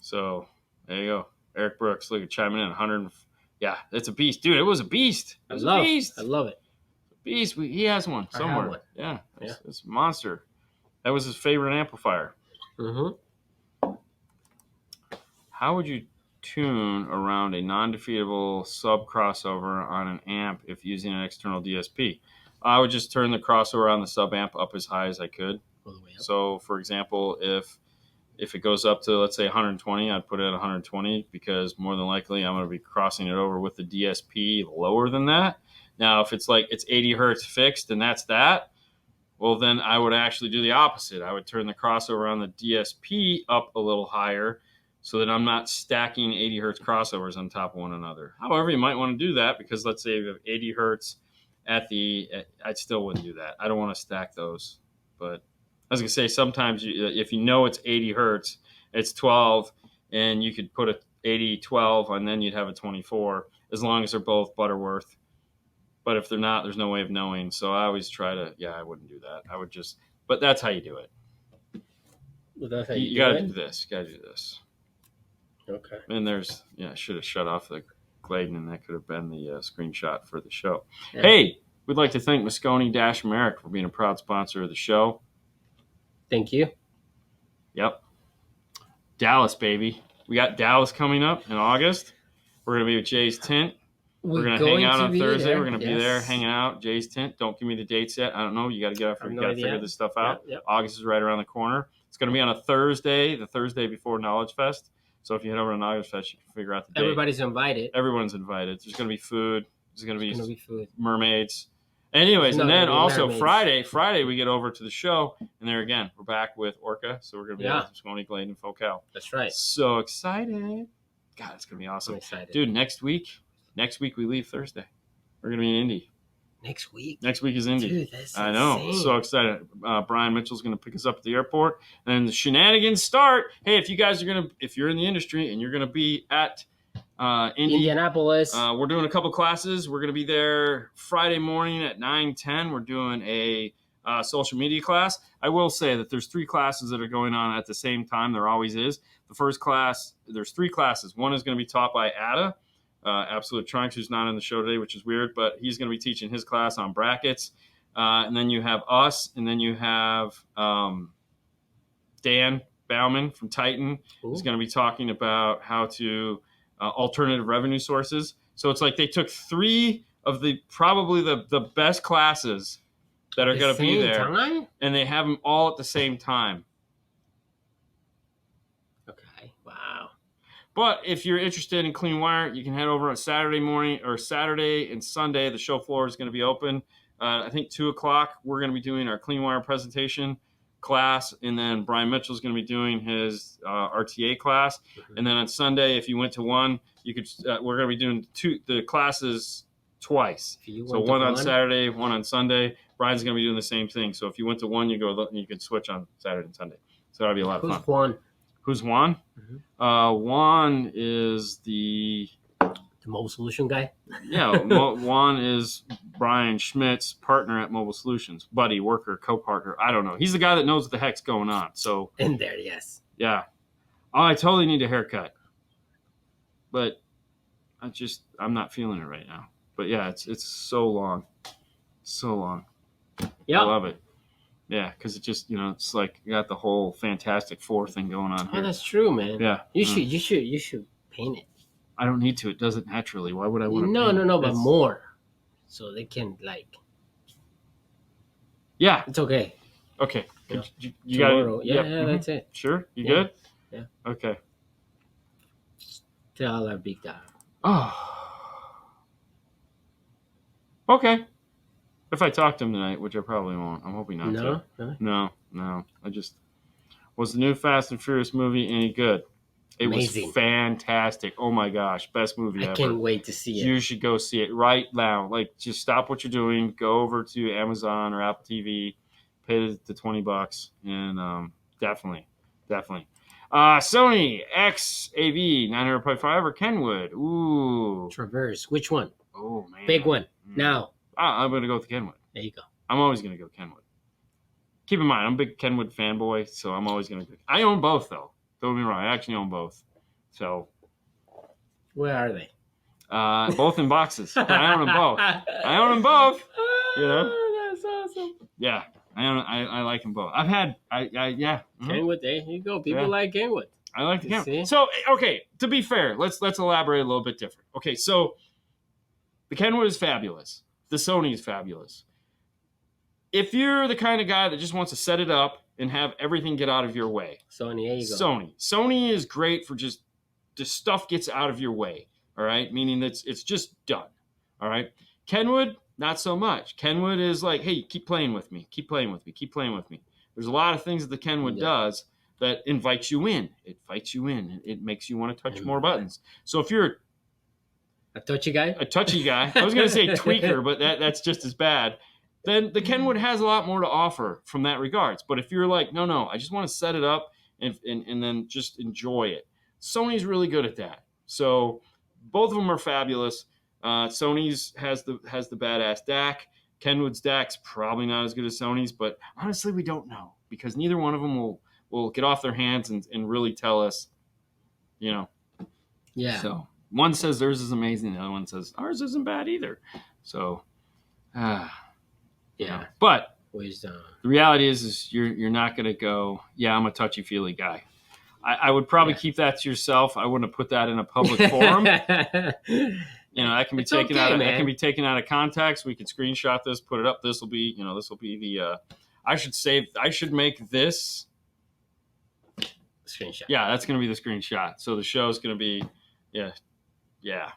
S1: So there you go. Eric Brooks, look at chiming in 100. Yeah, it's a beast, dude. It was a beast.
S2: I love it.
S1: Beast. He has one somewhere.
S2: I have one.
S1: Yeah, it's a monster. That was his favorite amplifier. How would you tune around a non-defeatable sub crossover on an amp if using an external DSP? I would just turn the crossover on the sub amp up as high as I could.
S2: All the way up.
S1: So, for example, if it goes up to, let's say, 120, I'd put it at 120 because more than likely I'm going to be crossing it over with the DSP lower than that. Now, if it's like it's 80 hertz fixed and that's that, well, then I would actually do the opposite. I would turn the crossover on the DSP up a little higher so that I'm not stacking 80 hertz crossovers on top of one another. However, you might want to do that because let's say you have 80 hertz I still wouldn't do that. I don't want to stack those. But I was going to say, sometimes if you know it's 80 hertz, it's 12, and you could put a 80, 12, and then you'd have a 24, as long as they're both Butterworth. But if they're not, there's no way of knowing. So I always try to, I wouldn't do that. I would just, but that's how you do it.
S2: Well, that's how
S1: you got to do this. You got to do this.
S2: Okay.
S1: And I should have shut off the Gladen, and that could have been the screenshot for the show. Yeah. Hey, we'd like to thank Moscone-Merrick for being a proud sponsor of the show.
S2: Thank you.
S1: Yep. Dallas, baby. We got Dallas coming up in August. We're going to be with Jay's Tint. We're going to hang out on Thursday.
S2: There.
S1: We're going to be there hanging out. Jay's tent. Don't give me the dates yet. I don't know. You got to get off. You got to figure this stuff out.
S2: Yep.
S1: August is right around the corner. It's going to be on a Thursday, the Thursday before Knowledge Fest. So if you head over to Knowledge Fest, you can figure out the date.
S2: Everybody's invited.
S1: Everyone's invited. There's going to be food. There's going to be
S2: food.
S1: Mermaids. Anyways, and then also Friday we get over to the show, and there again, we're back with Orca. So we're going to be with Monique Glade and Focal.
S2: That's right.
S1: So excited. God, it's going to be awesome.
S2: I'm excited.
S1: Dude, next week we leave Thursday. We're going to be in Indy. Next week is Indy.
S2: Dude, that's
S1: I know.
S2: insane.
S1: So excited. Brian Mitchell's going to pick us up at the airport. And the shenanigans start. Hey, if you're in the industry and you're going to be at
S2: Indianapolis.
S1: We're doing a couple classes. We're going to be there Friday morning at 9:10. We're doing a social media class. I will say that there's 3 classes that are going on at the same time. There always is. The first class, there's 3 classes. One is going to be taught by Ada, Absolute Trunks, who's not on the show today, which is weird, but he's going to be teaching his class on brackets. And then you have us, and then you have Dan Bauman from Titan. Who's going to be talking about how to alternative revenue sources. So it's like they took 3 of probably the best classes that are going to be there, and they have them all at the same time.
S2: Okay. Wow.
S1: But if you're interested in clean wire, you can head over on Saturday morning or Saturday and Sunday. The show floor is going to be open. I think 2:00. We're going to be doing our clean wire presentation class, and then Brian Mitchell is going to be doing his RTA class. Mm-hmm. And then on Sunday, if you went to one, you could. We're going to be doing the classes twice. So one on Saturday, one on Sunday. Brian's going to be doing the same thing. So if you went to one, you could switch on Saturday and Sunday. So that'll be a lot of fun. Who's Juan? Mm-hmm. Juan is the
S2: Mobile Solution guy?
S1: Yeah, Juan is Brian Schmidt's partner at Mobile Solutions. Buddy, worker, co-partner. I don't know. He's the guy that knows what the heck's going on. So
S2: in there, yes.
S1: Yeah. Oh, I totally need a haircut. But I'm not feeling it right now. But yeah, it's so long. So long. Yeah. I love it. Yeah, because it just, it's like you got the whole Fantastic Four thing going on here.
S2: Oh, that's true, man.
S1: Yeah.
S2: You should paint it.
S1: I don't need to. It doesn't naturally. Why would I want to
S2: No,
S1: paint
S2: but more. So they can,
S1: Yeah.
S2: It's okay.
S1: Okay. You got it?
S2: Yeah, that's it.
S1: Sure? You good?
S2: Yeah.
S1: Okay.
S2: Tell our big guy.
S1: Oh. Okay. If I talk to him tonight, which I probably won't. I'm hoping not to.
S2: Really?
S1: No. Was the new Fast and Furious movie any good? It
S2: Amazing.
S1: Was fantastic. Oh my gosh. Best movie ever.
S2: I can't wait to see it.
S1: You should go see it right now. Just stop what you're doing. Go over to Amazon or Apple TV. Pay the $20. And definitely. Sony XAV 900.5 or Kenwood? Ooh.
S2: Traverse. Which one?
S1: Oh, man.
S2: Big one. Now.
S1: I'm going to go with Kenwood.
S2: There you go.
S1: I'm always going to go Kenwood. Keep in mind, I'm a big Kenwood fanboy, so I'm always going to go. I own both, though. Don't get me wrong. I actually own both. So.
S2: Where are they?
S1: Both in boxes. But I own them both.
S2: That's awesome.
S1: Yeah. I like them both. I've had, yeah.
S2: Kenwood, there you go. People like Kenwood.
S1: I like the Kenwood. So, okay, to be fair, let's elaborate a little bit different. Okay, so the Kenwood is fabulous. The Sony is fabulous. If you're the kind of guy that just wants to set it up and have everything get out of your way.
S2: Sony, there you go.
S1: Sony is great for just stuff gets out of your way, all right? Meaning that it's just done, all right? Kenwood, not so much. Kenwood is like, hey, keep playing with me. There's a lot of things that the Kenwood does that invites you in. It fights you in. It makes you want to touch more buttons. So if you're
S2: a touchy guy,
S1: I was going to say tweaker, but that's just as bad. Then the Kenwood has a lot more to offer from that regards. But if you're like, no, I just want to set it up and then just enjoy it. Sony's really good at that. So both of them are fabulous. Sony's has the badass DAC. Kenwood's DAC's probably not as good as Sony's, but honestly, we don't know because neither one of them will get off their hands and really tell us, Yeah. So one says theirs is amazing. The other one says ours isn't bad either. So,
S2: yeah.
S1: But the reality is you're not going to go, I'm a touchy-feely guy. I would probably keep that to yourself. I wouldn't have put that in a public forum. that can be taken out. That can be taken out of context. We could screenshot this, put it up. This will be the. I should make this
S2: screenshot.
S1: Yeah, that's going to be the screenshot. So the show is going to be, yeah.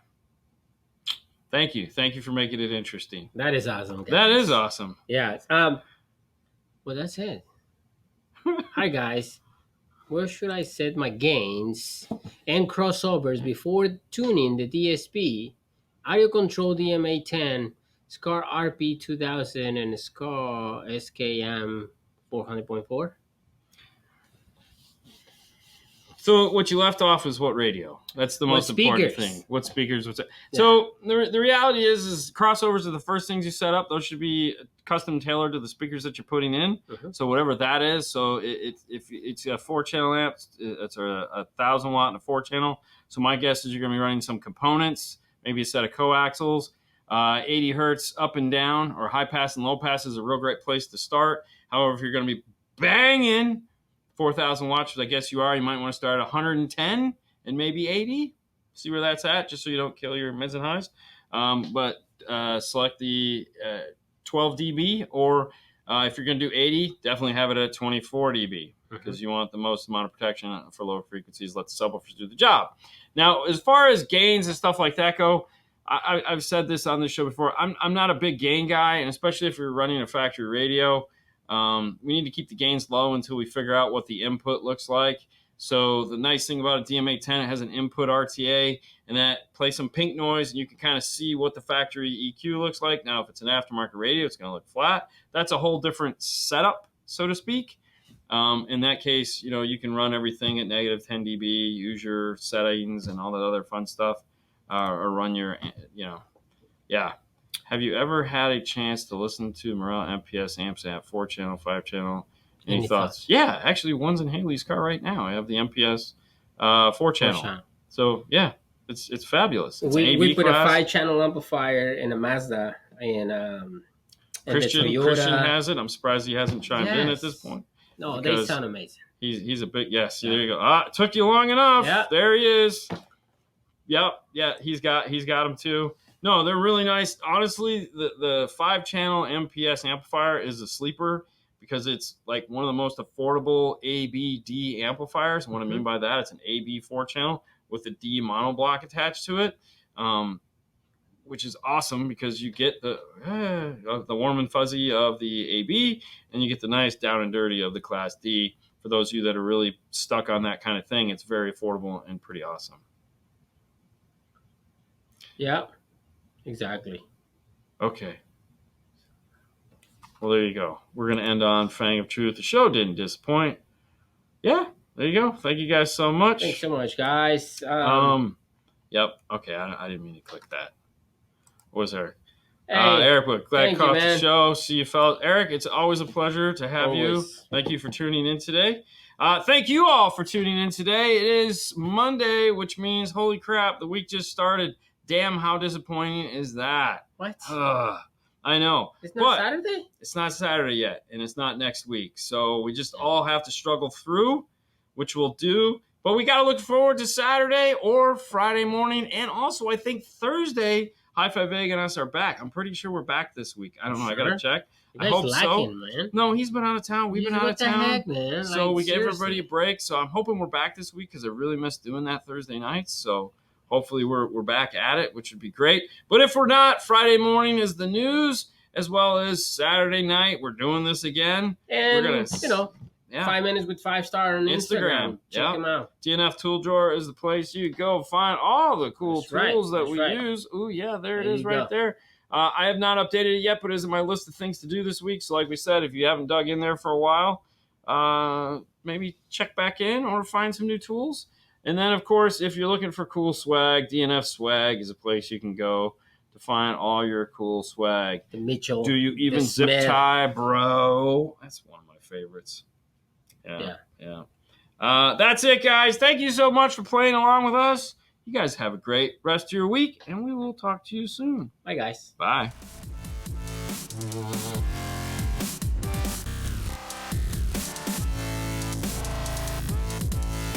S1: Thank you for making it interesting.
S2: That is awesome, guys.
S1: That is awesome.
S2: Yeah. Well, that's it. Hi, guys. Where should I set my gains and crossovers before tuning the DSP, audio control DMA10, SCAR RP2000, and SCAR SKM 400.4?
S1: So what you left off is what radio. That's the most important thing. What speakers? Yeah. So the reality is crossovers are the first things you set up. Those should be custom tailored to the speakers that you're putting in. Mm-hmm. So whatever that is. So if it's a 4-channel amp, it's a 1,000 watt and a 4-channel. So my guess is you're going to be running some components, maybe a set of coaxials. 80 hertz up and down, or high pass and low pass is a real great place to start. However, if you're going to be banging 4,000 watts, which I guess you are, you might want to start at 110 and maybe 80. See where that's at, just so you don't kill your mids and highs. But select the 12 dB, or if you're going to do 80, definitely have it at 24 dB because you want the most amount of protection for lower frequencies. Let the subwoofers do the job. Now, as far as gains and stuff like that go, I've said this on this show before. I'm not a big gain guy, and especially if you're running a factory radio. We need to keep the gains low until we figure out what the input looks like. So the nice thing about a DMA10, it has an input RTA, and that plays some pink noise, and you can kind of see what the factory EQ looks like. Now, if it's an aftermarket radio, it's going to look flat. That's a whole different setup, so to speak. In that case, you can run everything at negative 10 dB, use your settings and all that other fun stuff, or run your, yeah. Have you ever had a chance to listen to Morel MPS amps at 4-channel, 5-channel? Any thoughts? Yeah, actually, one's in Haley's car right now. I have the MPS 4-channel. So yeah, it's fabulous. It's
S2: we put a 5-channel amplifier in a Mazda and
S1: Christian has it. I'm surprised he hasn't chimed in at this point.
S2: No, they sound amazing.
S1: He's a big yes. There you go. It took you long enough. Yep. There he is. Yep. Yeah, he's got him too. No, they're really nice. Honestly, the 5-channel MPS amplifier is a sleeper because it's like one of the most affordable ABD amplifiers. And what I mean by that, it's an AB 4-channel with a D monoblock attached to it, which is awesome because you get the warm and fuzzy of the AB, and you get the nice down and dirty of the Class D. For those of you that are really stuck on that kind of thing, it's very affordable and pretty awesome.
S2: Yeah. Exactly.
S1: Okay. Well, there you go. We're going to end on Fang of Truth. The show didn't disappoint. Yeah, there you go. Thank you guys so much.
S2: Thanks so much, guys.
S1: Yep. Okay, I didn't mean to click that. What was there? Hey, Eric, glad caught the show. See you, fellas. Eric, it's always a pleasure to have you. Thank you for tuning in today. Thank you all for tuning in today. It is Monday, which means, holy crap, the week just started. Damn, how disappointing is that?
S2: What?
S1: I know.
S2: It's not Saturday?
S1: It's not Saturday yet, and it's not next week. So we just all have to struggle through, which we'll do. But we got to look forward to Saturday or Friday morning. And also, I think Thursday, Hi-Fi Vega and us are back. I'm pretty sure we're back this week. I don't know. Sure? I got to check. I hope so. Man. No, he's been out of town. We've been out of town. What the heck, man? So we gave everybody a break. So I'm hoping we're back this week because I really missed doing that Thursday nights. So hopefully we're back at it, which would be great. But if we're not, Friday morning is the news, as well as Saturday night. We're doing this again.
S2: And, we're gonna, 5 minutes with 5-star on Instagram. Check them out.
S1: DNF Tool Drawer is the place you go find all the cool tools that we use. Ooh, yeah, there it is right there. I have not updated it yet, but it's in my list of things to do this week. So like we said, if you haven't dug in there for a while, maybe check back in or find some new tools. And then, of course, if you're looking for cool swag, DNF Swag is a place you can go to find all your cool swag.
S2: The Mitchell.
S1: Do you even zip tie, bro? That's one of my favorites. Yeah. That's it, guys. Thank you so much for playing along with us. You guys have a great rest of your week, and we will talk to you soon.
S2: Bye, guys.
S1: Bye.